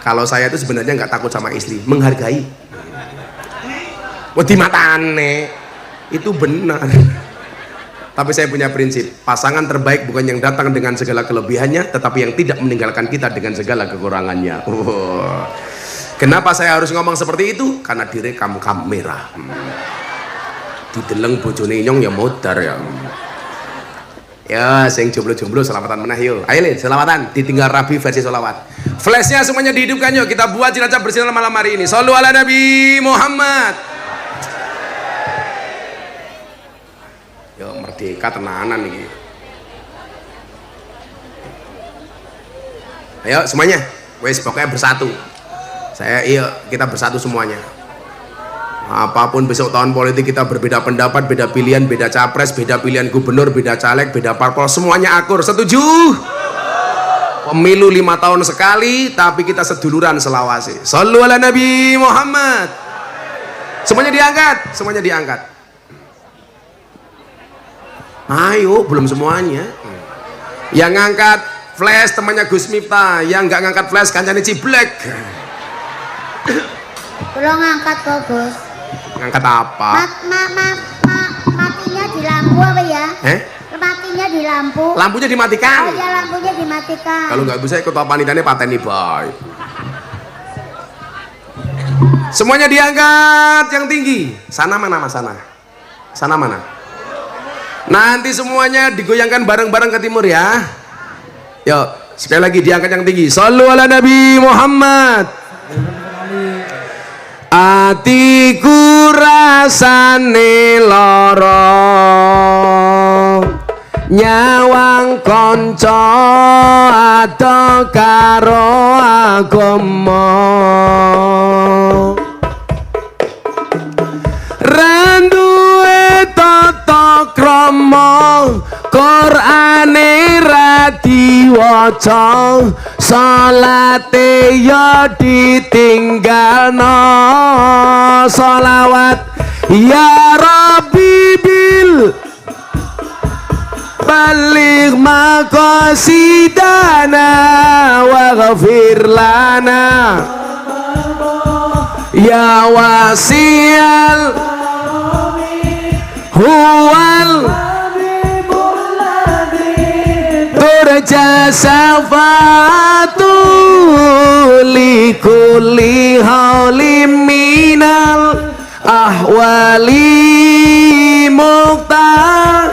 Kalau saya itu sebenarnya nggak takut sama istri, menghargai. Wedi matane itu benar. Tapi saya punya prinsip, pasangan terbaik bukan yang datang dengan segala kelebihannya, tetapi yang tidak meninggalkan kita dengan segala kekurangannya. Kenapa saya harus ngomong seperti itu? Karena direkam kamera. Dideleng bojone nyong ya modar ya. Ya, sing jomblo-jomblo selamatan meneh yuk. Ayo Lin, selamatan, ditinggal Rabi versi sholawat. Flashnya semuanya dihidupkan yuk. Kita buat Cilacap bersinar malam hari ini. Shollu ala Nabi Muhammad. Merdeka tenanan nih. Ayo semuanya, wes pokoknya bersatu. Kita bersatu semuanya. Apapun besok tahun politik kita berbeda pendapat, beda pilihan, beda capres, beda pilihan gubernur, beda caleg, beda parpol, semuanya akur. Setuju? Pemilu 5 tahun sekali, tapi kita seduluran selawase. Shollu ala Nabi Muhammad. Semuanya diangkat, semuanya diangkat. Ayo, belum semuanya. Yang ngangkat flash temannya Gus Miftah, yang nggak ngangkat flash kancane Ciblek. Belum ngangkat kok Gus. Ngangkat apa? Matinya di lampu apa ya? Matinya di lampu. Lampunya dimatikan. Oh ya, lampunya dimatikan. Kalau nggak bisa ikut panitianya pateni boy. Semuanya diangkat yang tinggi. Sana mana mas sana? Sana mana? Nanti semuanya digoyangkan bareng-bareng ke timur ya. Yuk, sekali lagi diangkat yang tinggi. Shollu ala Nabi Muhammad. Atiku rasane lara, nyawang kanca ado karo agama. Randuwe tata krama Qur'ane ra diwaca salate ya ditinggalno sholawat ya Rabbi bil balik maqasidana waghfir lana ya wasial huwal turja syafatu likulli haulim minal ahwali muqtar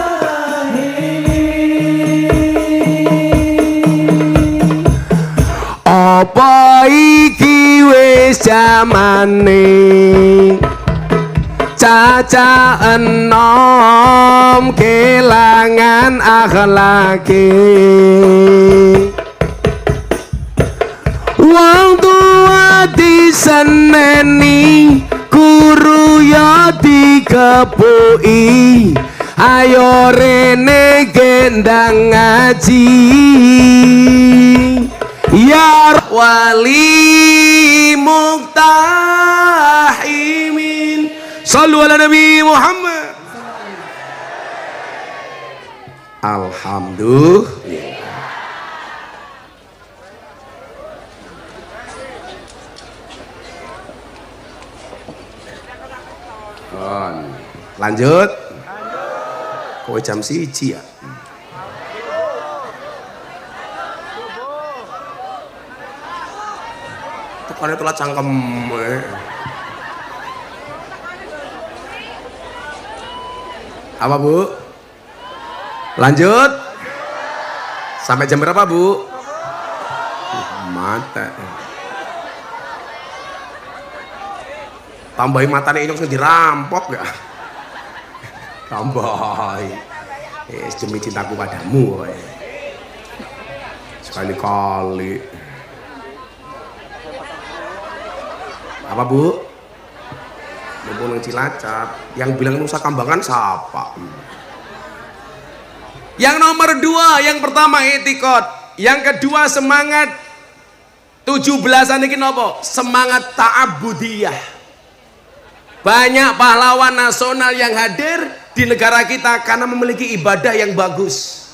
apa iki wis jamane caca enom kelangan akhlake wong tua diseneni guru ya dikepuki ayo rene gendang ngaji ya wali muktahimin sallu ala nabi Muhammad. Alhamdulillah. Lanjut. Kowe jam 1 ya. Tekane telat cangkem. Apa Bu? Lanjut. Sampai jam berapa Bu? Mata. Tambahin matanya ini dirampok gak? Tambahin. Demi cintaku padamu. Sekali-kali. Apa Bu? Mumpung Cilacap. Yang bilang Nusa Kambangan siapa? Yang nomor 2, yang pertama etikot, yang kedua semangat 17-an ini apa? Semangat ta'abudiyah. Banyak pahlawan nasional yang hadir di negara kita karena memiliki ibadah yang bagus.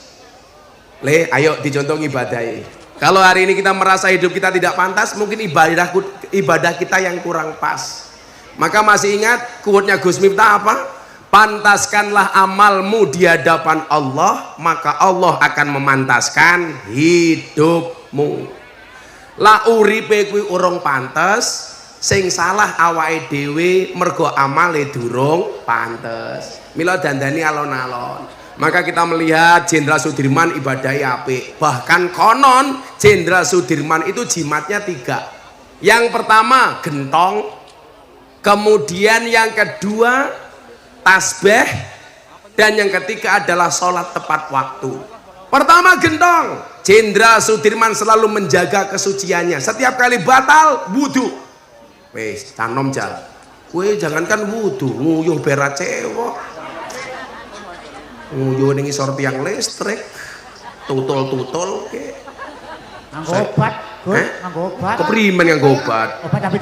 Ayo dicontoh ibadahnya. Kalau hari ini kita merasa hidup kita tidak pantas, mungkin ibadah kita yang kurang pas. Maka masih ingat quote-nya Gus Miftah apa? Pantaskanlah amalmu di hadapan Allah, maka Allah akan memantaskan hidupmu. La uripe kuwi urung pantes, sing salah awake dhewe mergo amale durung pantes. Mila dandani alon-alon. Maka kita melihat Jenderal Sudirman ibadahi apik. Bahkan konon Jenderal Sudirman itu jimatnya 3. Yang pertama gentong, kemudian yang kedua tasbih, dan yang ketiga adalah sholat tepat waktu. Pertama gentong, Jenderal Sudirman selalu menjaga kesuciannya. Setiap kali batal wudu, wes tanom jal, kue jangankan wudu, nguyuh berat cewek, nguyuh ning isor tiang listrik, tutol ke. Nganggo obat, nganggo obat. Keprimen nganggo obat. Obat tapi.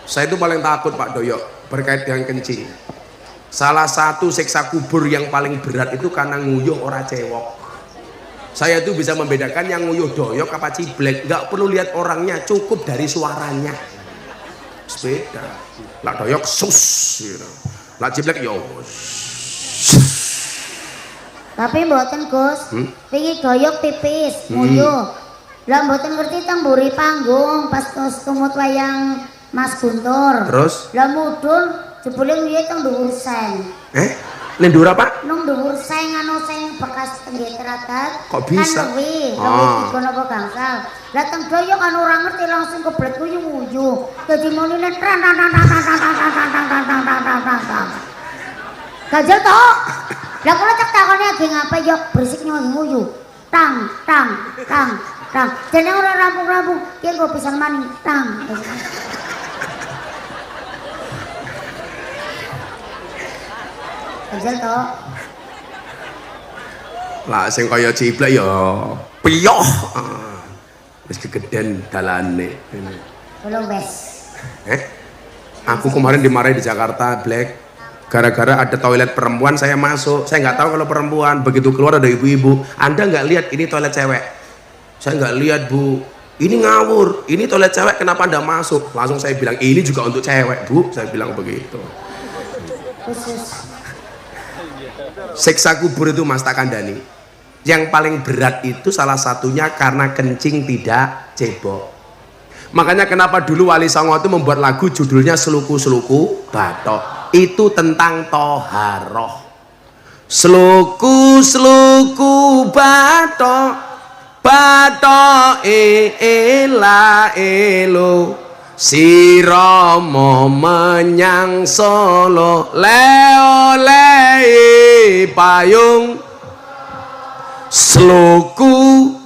Saya itu paling takut Pak Doyok berkait dengan kencing. Salah satu siksa kubur yang paling berat itu karena nguyuh ora cewek. Saya itu bisa membedakan yang nguyuh doyok apa ciblek. Nggak perlu lihat orangnya, cukup dari suaranya. Beda. Lah doyok sus, gitu. Lah ciblek yo. Tapi mboten Gus, wingi doyok tipis, nguyuh. Lah mboten ngerti teng mburi panggung pas tumut wayang Mas Guntur. Terus? Lah mudhun jebule ngiye teng dhuwur seng. Nendur apa? Nang dhuwur seng anu sing bekas tenggih teragat. Kok bisa? Kan luwi, dikono apa gangsal. Lah teng doyok kan ora ngerti langsung keblek nguyuh. Dadi monine tran. Gajel to. Lah kula cek takone ge ngape yo berisik nguyuh. Tang. Jenenge ora rampung-rampung, ki engko pisan maning tang. Gajel to. Lah sing kaya ciblek ya piyoh. Wis kegeden dalane. Belum wes. Aku kemarin dimarahi di Jakarta, Black. Gara-gara ada toilet perempuan saya masuk. Saya nggak tahu kalau perempuan. Begitu keluar ada ibu-ibu. Anda nggak lihat ini toilet cewek? Saya nggak lihat, Bu. Ini ngawur. Ini toilet cewek, kenapa Anda masuk? Langsung saya bilang, ini juga untuk cewek, Bu. Saya bilang begitu. Khusus. Siksa kubur itu Mas Takandani. Yang paling berat itu salah satunya karena kencing tidak cebok. Makanya kenapa dulu Wali Songo itu membuat lagu judulnya Seluku-Seluku Batok. Itu tentang toharoh. Seluku-seluku batok, batok ela elo, siromo menyang Solo, leo le payung, seluku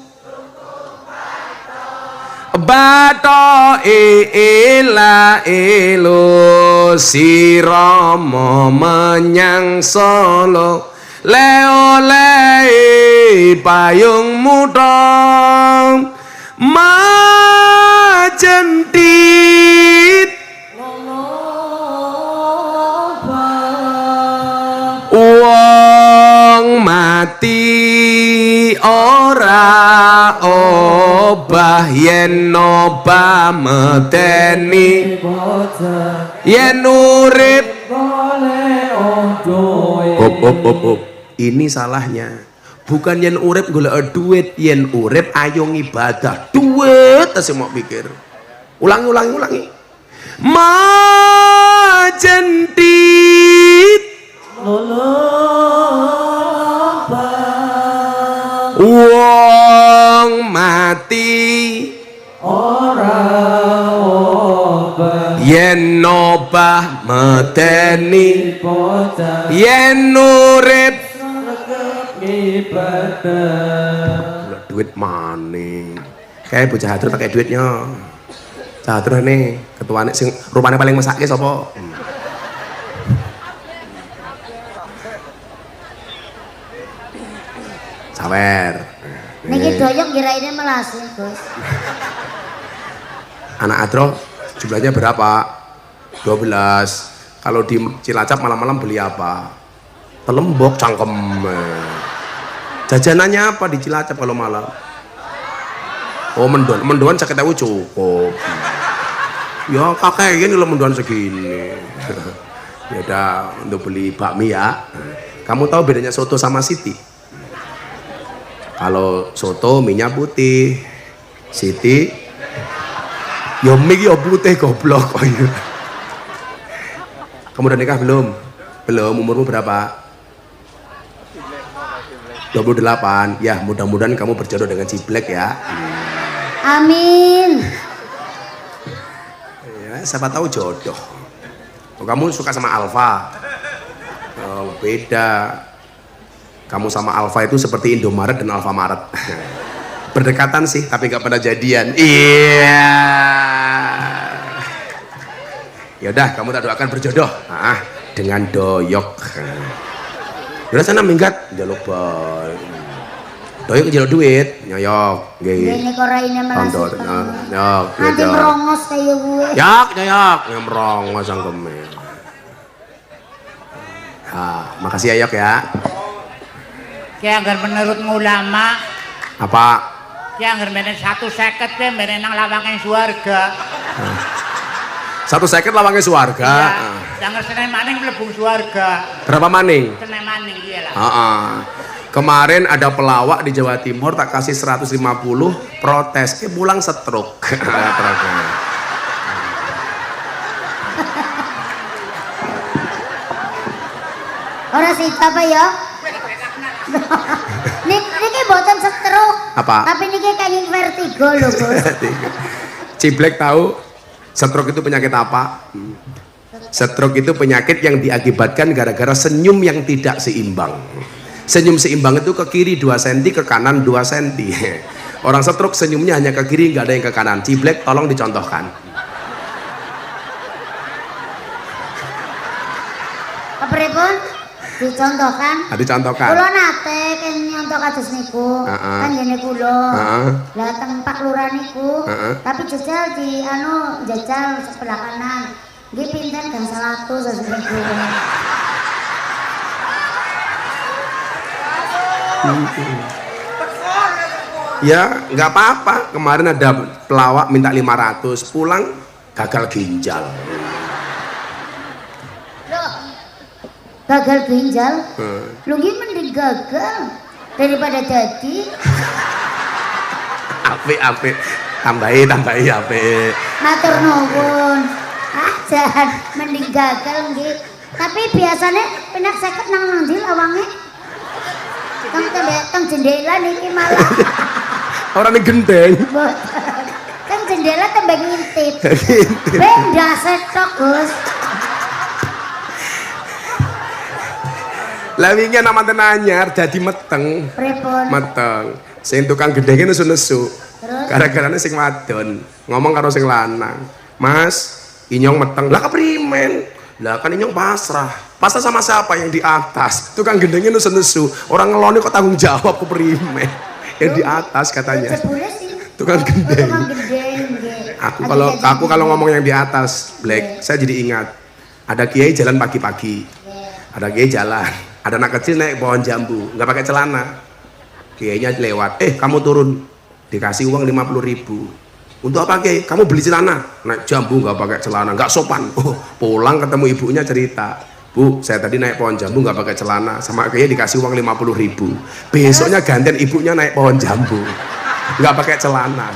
batok ela elo, siromo menyang Solo, leo le payung mutong majentit wong mati ora obah yen obah medeni yen urip hop. Ini salahnya bukan yen urip golek duit, yen urip ayo ibadah. Duit tasih mau pikir. Ulangi majentit wong mati ora obah yen obah medeni yen urip ibadah. Duit maning kayak bocah hatur pakai duitnya. Catur nih ketuane sing rupane paling mesake sapa? Sawer. Niki doyok kiraine melas, Gus. Anak Adro jumlahnya berapa? 12. Kalau di Cilacap malam-malam beli apa? Telembok cangkem. Jajanannya apa di Cilacap kalau malam? Oh mendoan sakit tahu cukup. Ya kakek ini lo mendoan segini. Ya udah untuk beli bakmi ya. Kamu tahu bedanya soto sama siti? Kalau soto minyak putih, siti yo mie yo putih goblok. Kamu udah nikah belum? Belum. Umurmu berapa? 28. Ya mudah-mudahan kamu berjodoh dengan Ciblek ya. Amin. Ya, siapa tahu jodoh. Oh, kamu suka sama Alfa? Oh, beda. Kamu sama Alfa itu seperti Indomaret dan Alfamaret. Berdekatan sih, tapi nggak pernah jadian. Iya. Ya udah, kamu tak doakan berjodoh. Dengan doyok. Udah sana minggat, jaluk bal. Doyok jaluk duit, nyoyok. Ini koraine melas. Nyok, Nanti merongos kayak gue. Nyok, merongos sangkeme. Makasih ya Yok ya. Ki anggar menurut ulama Apa? ki anggar menen 150 ke menen nang lawange swarga. 150 lawangnya swarga. Iya. Anggar Senen maning mlebu swarga. Berapa maning? Senen maning iya lah. Kemarin ada pelawak di Jawa Timur tak kasih 150 protes, pulang stroke. Ora sih apa ya? Niki boten stroke. Apa? Tapi niki kayak vertigo loh, Bos. Ciblek tahu stroke itu penyakit apa? Stroke itu penyakit yang diakibatkan gara-gara senyum yang tidak seimbang. Senyum seimbang itu ke kiri 2 cm, ke kanan 2 cm. Orang stroke senyumnya hanya ke kiri, nggak ada yang ke kanan. Ciblek tolong dicontohkan. Apa repon? Dicontohkan. Dicontohkan. Kula nate kan nyontok kados niku. Kan jene kula. Lah teng Pak Lurah niku. Tapi jajal di jajal sebelah kanan. Nggih pinten gang 100 niku. Ya nggak apa-apa, kemarin ada pelawak minta 500, pulang gagal ginjal. Loh, gagal ginjal? Lu mending gagal daripada jadi. Ape, tambahi ape. Matur nuwun. Jangan mending gagal nggih. Tapi biasanya penak seket nang ndi lawange? Teng jendela niki malah. Orang ini gendeng. Kan jendela tembak ngintip. Benda setok, Gus. Lah wingi ana manten anyar dadi meteng. Pripun? Meteng. Sing tukang gendenge nesu-nesu. Terus? Gara-garane sing wadon ngomong karo sing lanang. Mas, Inyong meteng. Lah keprimen? Lah kan Inyong pasrah. Pasrah sama siapa? Yang di atas. Tukang gendengnya nesu-nesu. Orang ngeloni kok tanggung jawab keprimen? Yang di atas katanya. Tukang gendeng. Aku kalau ngomong yang di atas, Black, saya jadi ingat. Ada kiai jalan pagi-pagi. Ada kiai jalan. Ada anak kecil naik pohon jambu, nggak pakai celana. Kiainya lewat. Kamu turun. Dikasih uang 50.000. Untuk apa kiai? Kamu beli celana. Naik jambu nggak pakai celana, nggak sopan. Pulang ketemu ibunya cerita. Bu, saya tadi naik pohon jambu nggak pakai celana, sama kiai dikasih uang 50.000. Besoknya gantian ibunya naik pohon jambu, nggak pakai celana.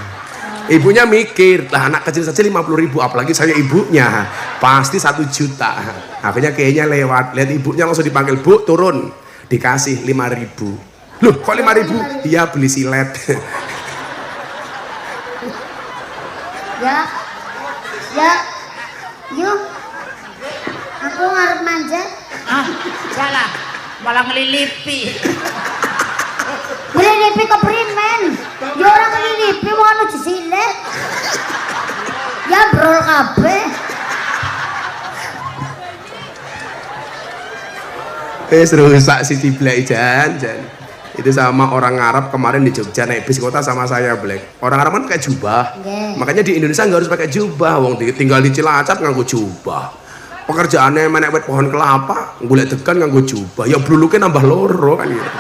Ibunya mikir, lah anak kecil saja 50.000, apalagi saya ibunya, pasti 1 juta. Akhirnya kayaknya lewat, lihat ibunya langsung dipanggil, Bu turun, dikasih 5.000. Loh kok 5.000? Iya beli silet. Yuk, aku ngarep manjat. Salah, malah ngelilipi. Ngelilipi keprimen. Ya orang ngelilipi mau anu jesilet. Ya brol kabeh. Rusak si Ciblek jan. Itu sama orang Arab kemarin di Jogja naik bis kota sama saya, Black. Orang Arab kan pakai jubah. Makanya di Indonesia nggak harus pakai jubah. Wong tinggal di Cilacap nganggo jubah. Pekerjaannya menek wet pohon kelapa, golek degan nganggo jubah. Ya bruluke nambah loro kan gitu.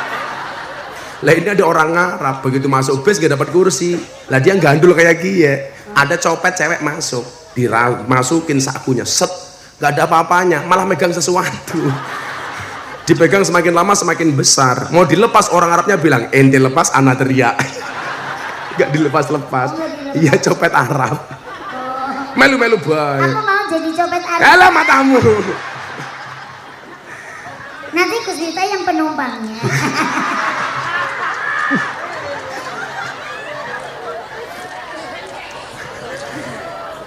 Lah ini ada orang Arab begitu masuk bis gak dapat kursi. Lah dia gandul kayak gini. Ada copet cewek masuk, dimasukin sakunya, set, gak ada apa-apanya, malah megang sesuatu. Dipegang semakin lama semakin besar. Mau dilepas orang Arabnya bilang, ente lepas anak teriak. Gak dilepas-lepas. Iya copet Arab. Melu-melu baik. Aku mau jadi copet Arab. Alah matamu. Nanti Gus Miftah yang penumpangnya.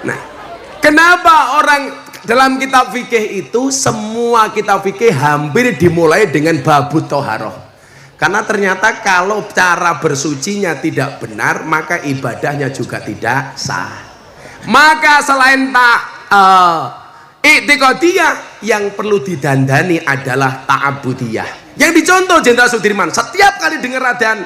Nah, kenapa orang dalam kitab fikih itu semua kitab fikih hampir dimulai dengan babut toharoh? Karena ternyata kalau cara bersucinya tidak benar, maka ibadahnya juga tidak sah. Maka selain i'tiqadiyah, yang perlu didandani adalah ta'abudiyah. Yang dicontoh Jenderal Sudirman, setiap kali dengar adzan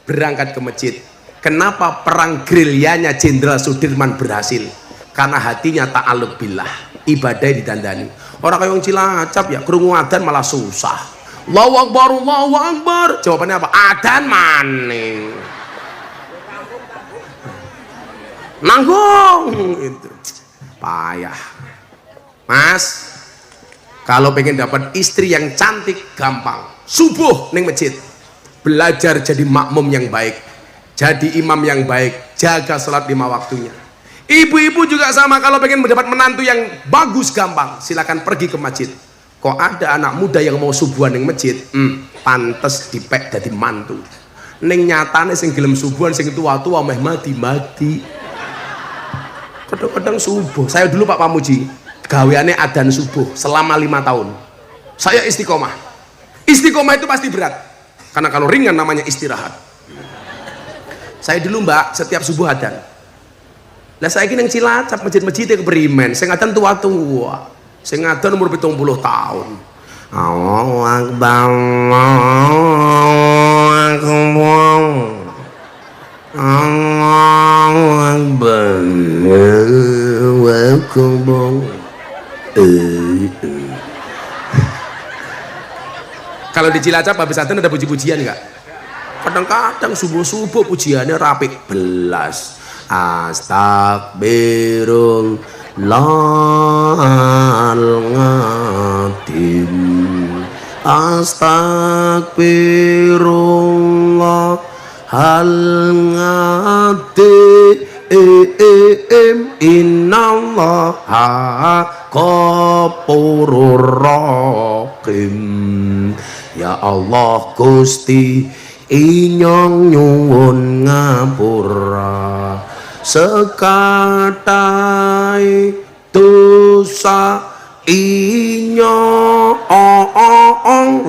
berangkat ke masjid. Kenapa perang gerilyanya Jenderal Sudirman berhasil? Karena hatinya ta'alluq billah, ibadah didandani. Orang kayak Cilacap ya krungu adzan malah susah. Allahu Akbar, Allahu Akbar. Jawabannya apa? Adzan maning. Nanggung itu. Payah. Mas, kalau pengen dapat istri yang cantik gampang. Subuh ning masjid. Belajar jadi makmum yang baik. Jadi imam yang baik, jaga salat 5 waktunya. Ibu-ibu juga sama, kalau pengen mendapat menantu yang bagus gampang, silakan pergi ke masjid. Kok ada anak muda yang mau subuhan ning masjid, pantes dipek dadi mantu. Ning nyatane sing gelem subuhan sing tua-tua meh mati-mati. Kadang-kadang subuh. Saya dulu Pak Pamuji, gaweane adzan subuh selama 5 tahun. Saya istiqomah. Istiqomah itu pasti berat. Karena kalau ringan namanya istirahat. Saya dulu Mbak, setiap subuh adzan. Lah saiki ning Cilacap masjid-masjid keprimen, sing adzan tua-tua. Sing adzan umur 70 tahun. Allahu Akbar, Allahu Akbar, Allahu Akbar, Allahu Akbar. Kalau di Cilacap habis adzan ada puji-pujian enggak? Kadang-kadang subuh-subuh pujiannya rapi belas. Astagfirullahaladzim, astagfirullahaladzim, innallaha ghafurur rahim. Ya Allah Gusti inyong nyuwun ngapura sekatai dosa inyong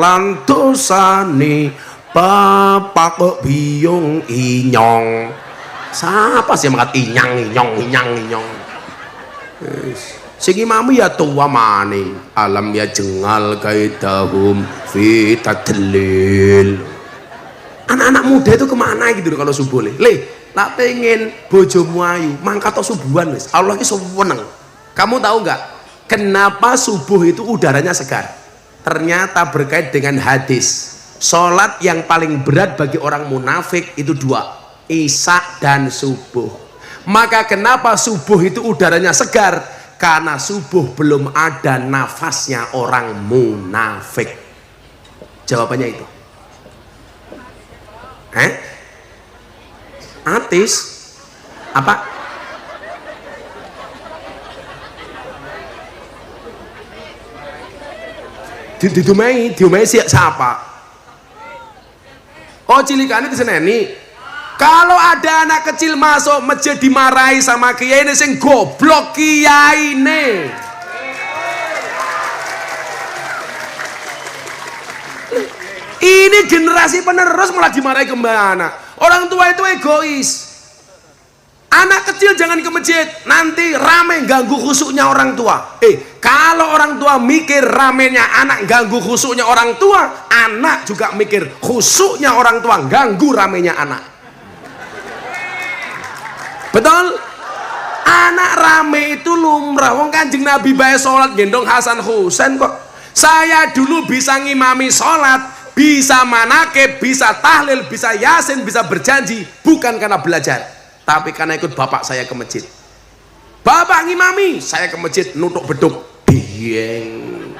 lan dosane bapak biyung inyong. Siapa sih yang mengatakan inyong? Sing imami ya tua maning alam ya jengal kaidahum fi tadlil. Anak-anak muda itu kemana gitu kalau subuh le nak pengen bojomu ayu mangkat atau subuhan wis Allah ki seneng. Kamu tahu nggak kenapa subuh itu udaranya segar? Ternyata berkait dengan hadis sholat yang paling berat bagi orang munafik itu dua, isya dan subuh. Maka kenapa subuh itu udaranya segar? Karena subuh belum ada nafasnya orang munafik. Jawabannya itu atis apa? Diumai siapa? Oh cilikane diseneni. Kalau ada anak kecil masuk masjid dimarahi sama kiai ini sing goblok kiai ini. Ini generasi penerus malah dimarahi kemana? Orang tua itu egois. Anak kecil jangan ke masjid, nanti rame ganggu khusuknya orang tua. Kalau orang tua mikir ramenya anak ganggu khusuknya orang tua, anak juga mikir khusuknya orang tua ganggu ramenya anak. Betul? Anak rame itu lumrah. Wong Kanjeng Nabi bae salat gendong Hasan Husain kok. Saya dulu bisa ngimami salat, bisa manakib, bisa tahlil, bisa yasin, bisa berjanji, bukan karena belajar, tapi karena ikut bapak saya ke masjid. Bapak ngimami, saya ke masjid nutuk beduk, dieng.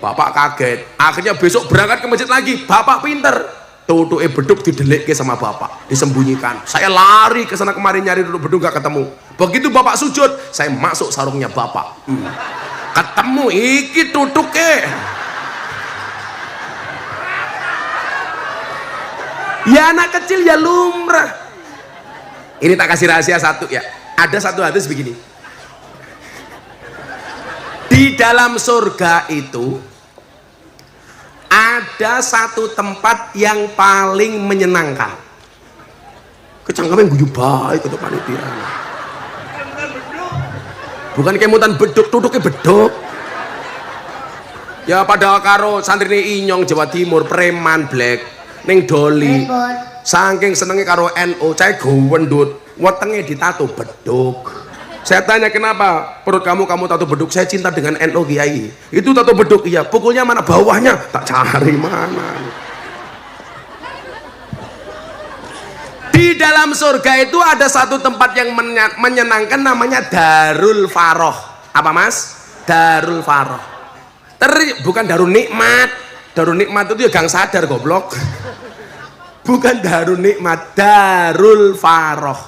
Bapak kaget, akhirnya besok berangkat ke masjid lagi. Bapak pinter, tutuke beduk didelikke sama bapak, disembunyikan. Saya lari ke sana kemari nyari duduk beduk gak ketemu. Begitu bapak sujud, saya masuk sarungnya bapak. Ketemu iki tutuke. Ya anak kecil ya lumrah. Ini tak kasih rahasia satu ya. Ada satu hadis begini. Di dalam surga itu ada satu tempat yang paling menyenangkan. Kecangkeman guyu baik kata panitia. Bukan kemutan beduk, duduknya beduk. Ya padahal karo santri Inyong Jawa Timur preman black ning doli. Saking senengnya karo NU, cai gowendut, wetenge ditato beduk. Saya tanya kenapa perut kamu tato beduk? Saya cinta dengan NU Kiai. Itu tato beduk, iya. Pukulnya mana bawahnya? Tak cari mana. Di dalam surga itu ada satu tempat yang menyenangkan namanya Darul Faroh. Apa mas? Darul Faroh. Bukan Darul Nikmat. Darul Nikmat itu ya gang sadar goblok. Bukan Darul Nikmat, Darul Faroh.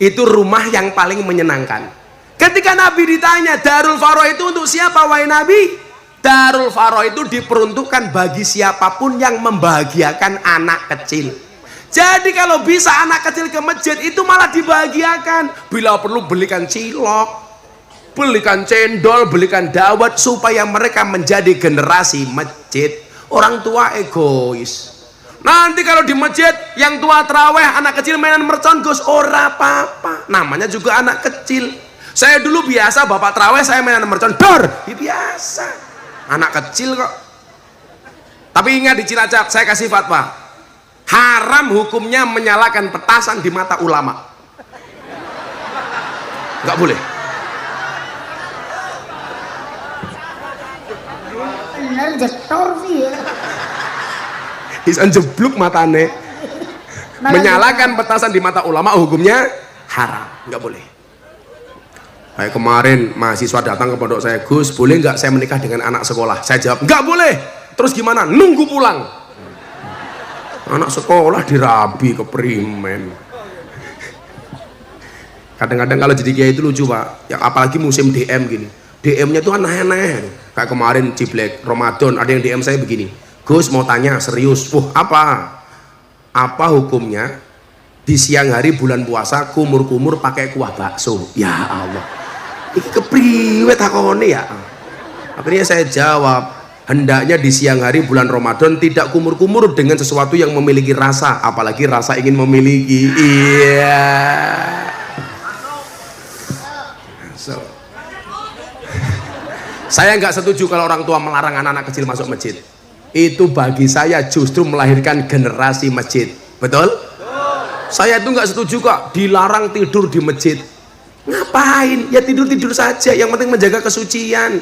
Itu rumah yang paling menyenangkan. Ketika Nabi ditanya Darul Faroh itu untuk siapa wahai Nabi? Darul Faroh itu diperuntukkan bagi siapapun yang membahagiakan anak kecil. Jadi kalau bisa anak kecil ke masjid itu malah dibahagiakan. Bila perlu belikan cilok, belikan cendol, belikan dawet supaya mereka menjadi generasi masjid. Orang tua egois. Nanti kalau di masjid yang tua terawih anak kecil mainan mercon gus ora apa-apa. Namanya juga anak kecil. Saya dulu biasa bapak terawih saya mainan mercon dor. Biasa. anak kecil kok. Tapi ingat di Cilacap saya kasih fatwa, haram hukumnya menyalakan petasan di mata ulama, nggak boleh. Bener jetor sih ya. Isan jeblok matane. Menyalakan petasan di mata ulama hukumnya haram, nggak boleh. Kayak kemarin mahasiswa datang ke pondok saya, Gus boleh nggak saya menikah dengan anak sekolah? Saya jawab nggak boleh. Terus gimana? Nunggu pulang. Anak sekolah dirabi ke primen. Kadang-kadang kalau jadi kiai itu lucu pak, ya apalagi musim DM gini, DM-nya tuh aneh-aneh. Kayak kemarin Ciblek Ramadan ada yang DM saya begini, Gus mau tanya serius, apa hukumnya di siang hari bulan puasa kumur-kumur pakai kuah bakso? Ya Allah, ini kepriwe takone ya. Akhirnya saya jawab, hendaknya di siang hari bulan Ramadan tidak kumur-kumur dengan sesuatu yang memiliki rasa, apalagi rasa ingin memiliki. Iya. So. Saya nggak setuju kalau orang tua melarang anak-anak kecil masuk masjid. Itu bagi saya justru melahirkan generasi masjid. Betul? Saya itu nggak setuju kok dilarang tidur di masjid. Ngapain? Ya tidur-tidur saja, yang penting menjaga kesucian.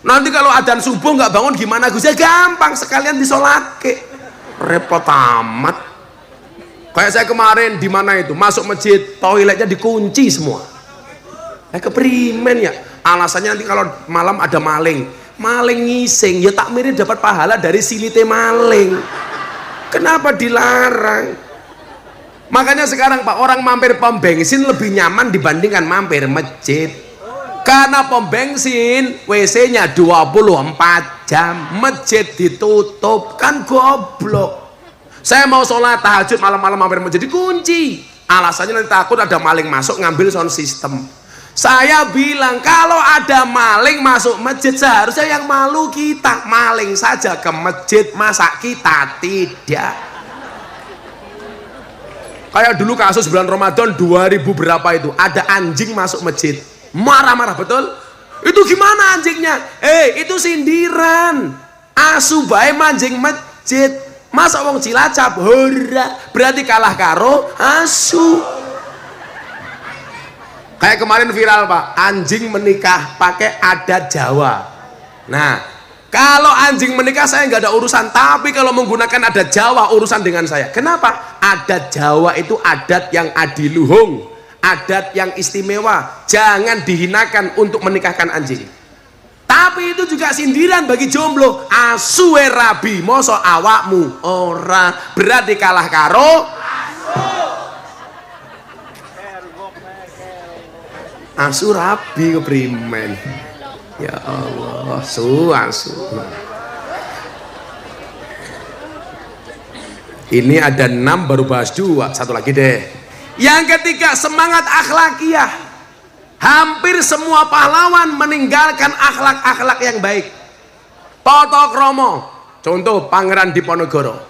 Nanti kalau adzan subuh nggak bangun gimana Gus? Ya gampang, sekalian disolat ke. Repot amat. Kayak saya kemarin di mana itu masuk masjid, toiletnya dikunci semua. Keprimen ya. Alasannya nanti kalau malam ada maling ngising, ya tak mirip dapat pahala dari silite maling. Kenapa dilarang? Makanya sekarang Pak, orang mampir pom bensin lebih nyaman dibandingkan mampir masjid. Karena pom bensin WC-nya 24 jam, masjid ditutup, kan goblok. Saya mau sholat tahajud malam-malam mampir masjid dikunci. Alasannya nanti takut ada maling masuk ngambil sound system. Saya bilang kalau ada maling masuk masjid seharusnya yang malu kita. Maling saja ke masjid, masa kita tidak? Kayak dulu kasus bulan Ramadan 2000 berapa itu, ada anjing masuk masjid, marah-marah, betul? Itu gimana anjingnya? Itu sindiran. Asu bae manjing masjid, masa wong Cilacap hora berarti kalah karo asu. Kayak kemarin viral Pak, anjing menikah pakai adat Jawa. Nah, kalau anjing menikah saya nggak ada urusan, tapi kalau menggunakan adat Jawa urusan dengan saya. Kenapa? Adat Jawa itu adat yang adiluhung, adat yang istimewa. Jangan dihinakan untuk menikahkan anjing. Tapi itu juga sindiran bagi jomblo. Asuwe rabi, moso awakmu ora berarti kalah karo asu rabi keprimen. Ya Allah, asu. Ini ada 6 baru bahas 2, satu lagi deh. Yang ketiga, semangat akhlakiyah. Hampir semua pahlawan meninggalkan akhlak-akhlak yang baik. Toto Kromo, contoh Pangeran Diponegoro.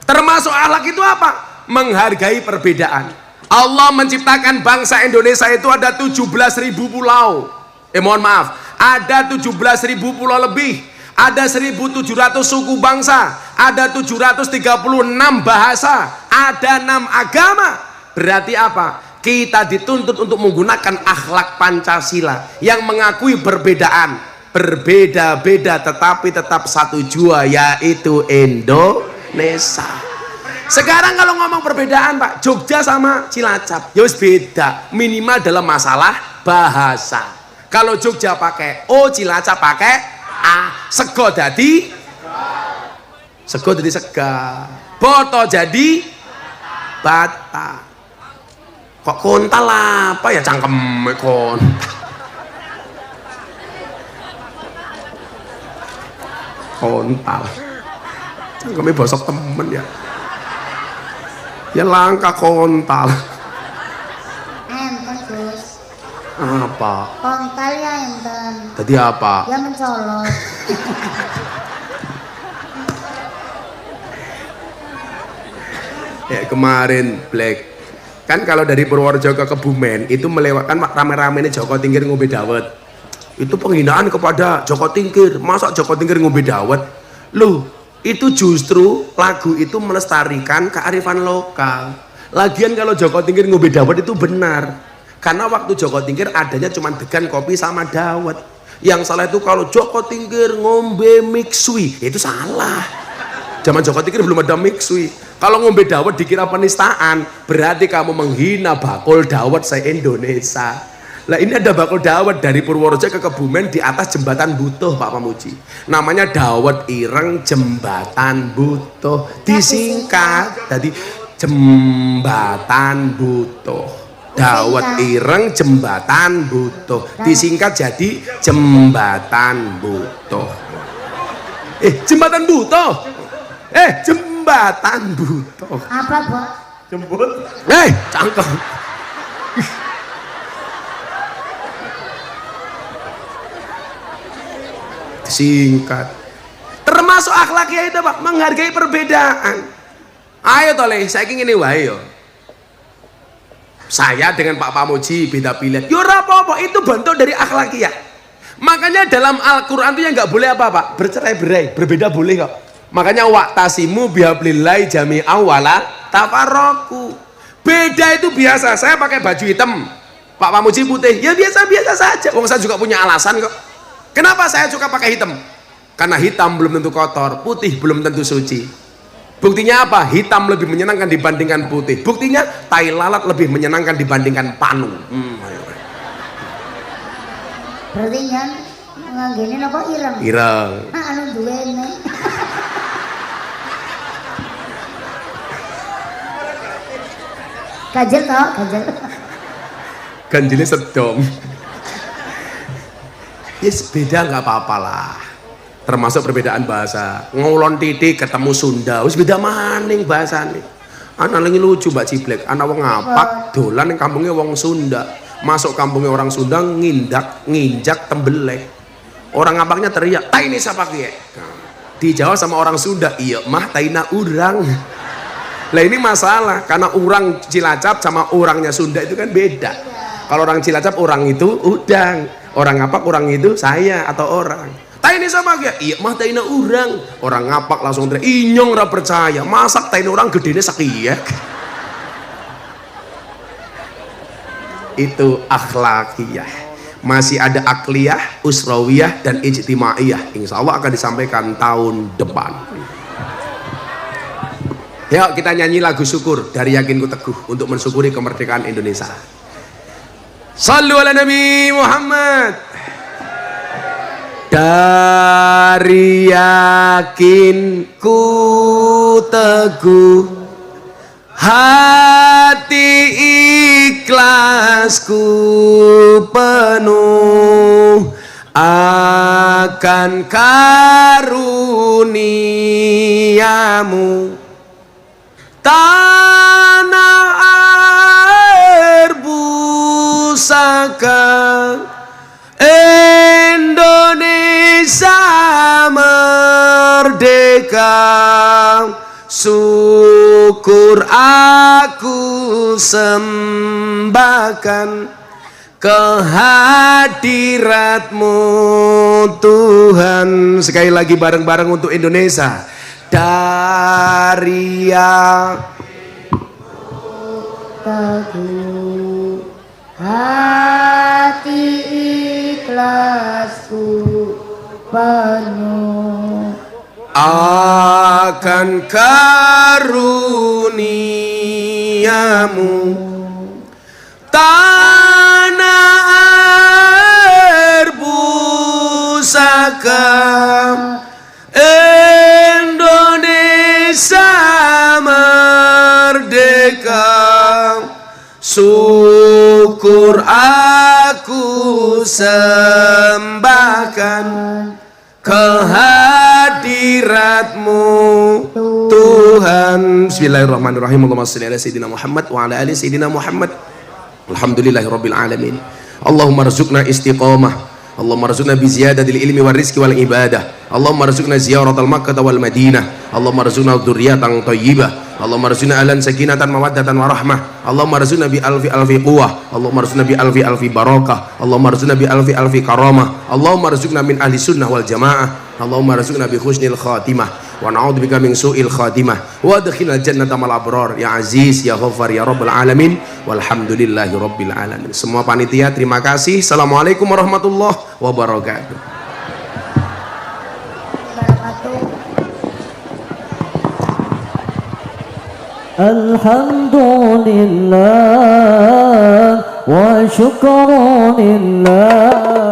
Termasuk akhlak itu apa? Menghargai perbedaan. Allah menciptakan bangsa Indonesia itu ada 17.000 pulau. Mohon maaf, ada 17.000 pulau lebih, ada 1.700 suku bangsa, ada 736 bahasa, ada 6 agama. Berarti apa? Kita dituntut untuk menggunakan akhlak Pancasila yang mengakui perbedaan, berbeda-beda tetapi tetap satu jua, yaitu Indonesia. Sekarang kalau ngomong perbedaan Pak, Jogja sama Cilacap ya beda, minimal dalam masalah bahasa. Kalau Jogja pakai O, Cilacap pakai A. Sego jadi sega, boto jadi bata. Kok kontal apa ya cangkem kontal cangkemnya bosok temen ya. Ya langka kontal. Enten Gus. Apa? Kontal ya enten. Tadi apa? Ya mencolot. Ya kemarin Black. Kan kalau dari Purworejo ke Kebumen itu melewatkan rame-rame ini Joko Tingkir ngombe dawet. Itu penghinaan kepada Joko Tingkir. Masa Joko Tingkir ngombe dawet? Loh, itu justru lagu itu melestarikan kearifan lokal. Lagian kalau Joko Tingkir ngombe dawet itu benar. Karena waktu Joko Tingkir adanya cuma degan, kopi sama dawet. Yang salah itu kalau Joko Tingkir ngombe mixui, itu salah. Zaman Joko Tingkir belum ada mixui. Kalau ngombe dawet dikira penistaan, berarti kamu menghina bakul dawet se-Indonesia. Lah ini ada bakul dawet dari Purworejo ke Kebumen di atas jembatan Butuh, Pak Pamuji. Namanya dawet ireng jembatan Butuh. Disingkat jadi jembatan Butuh. Dawet ireng jembatan Butuh. Disingkat jadi jembatan Butuh. Jembatan Butuh. Jembatan Butuh. Apa, Bu? Jemput. Cangkem. Singkat. Termasuk akhlaknya itu, Pak, menghargai perbedaan. Ayo toleh, saya ingin ini wae yo. Saya dengan Pak Pamuji beda pilihan. Yo ora apa-apa, itu bentuk dari akhlakiyah. Makanya dalam Al-Qur'an itu yang nggak boleh apa, Pak? Bercerai-berai, berbeda boleh kok. Makanya waqtasimu bihablillahi jami'an wala tafarraqu. Beda itu biasa. Saya pakai baju hitam, Pak Pamuji putih. Ya biasa-biasa saja. Wong saya juga punya alasan kok. Kenapa saya suka pakai hitam? Karena hitam belum tentu kotor, putih belum tentu suci. Buktinya apa? Hitam lebih menyenangkan dibandingkan putih. Buktinya tai lalat lebih menyenangkan dibandingkan panu. Berarti kan nganggene apa ireng? Ireng. Anu duwene. Kajel tau, kajel. Ganjilnya sedom. Yes, beda nggak apa-apa lah. Termasuk perbedaan bahasa. Ngulon titik ketemu Sunda, wis beda maning bahasane. Ana lagi lucu Mbak Ciblek, ana wong ngapak dolan ning kampungnya wong Sunda. Masuk kampungnya orang Sunda nginjak tembelek. Orang ngapaknya teriak, "Tai ini siapa kiye?" Dijawab sama orang Sunda, "Iya mah taina urang." Lah ini masalah karena orang Cilacap sama orangnya Sunda itu kan beda. Kalau orang Cilacap orang itu udang, orang ngapak orang itu saya atau orang. Tai ini sama ya? Iya mah taina urang. Orang ngapak langsung teriak, "Inyong ora percaya, masak taina orang gedene sakiyak." Itu akhlakiyah. Masih ada akliyah, usrawiyah dan ijtimaiyah. Insya Allah akan disampaikan tahun depan. Yuk kita nyanyi lagu syukur dari Yakinku Teguh untuk mensyukuri kemerdekaan Indonesia. Sallu ala Nabi Muhammad. Dari yakinku teguh, hati ikhlasku penuh akan karuniamu. Tanah air pusaka Indonesia merdeka, syukur aku sembahkan kehadiratmu Tuhan. Sekali lagi bareng-bareng untuk Indonesia. Dari teguh, hati ikhlasku penuh akan karuniamu. Tanah air pusaka Indonesia merdeka, syukur aku sembahkan kehadiratmu Tuhan. Bismillahirrahmanirrahim. Allahumma shalli ala sayyidina Muhammad wa ala ali sayyidina Muhammad. Alhamdulillahirabbil alamin. Allahumma rzuqna istiqamah. Allahumma rzuqna bi ziyadatil ilmi wal rizqi wal ibadah. Allahumma rzuqna ziyaratal Makkah wal Madinah. Allahumma rzuqna dzurriyyatan thayyibah. Allahumma arzuqna ahlan sakinatan mawaddatan warahmah. Allahumma arzuqna bi alfi quwwah. Allahumma arzuqna bi alfi barakah. Allahumma arzuqna bi alfi karamah. Allahumma arzuqna min ahli sunnah wal jamaah. Allahumma arzuqna bi husnil khatimah wa na'udzubika min su'il khatimah wa adkhilna jannata mal abrar ya aziz ya ghaffar ya rabbal alamin walhamdulillahi rabbil alamin. Semua panitia terima kasih. Assalamualaikum warahmatullahi wabarakatuh. Alhamdulillah wa syukrulillah.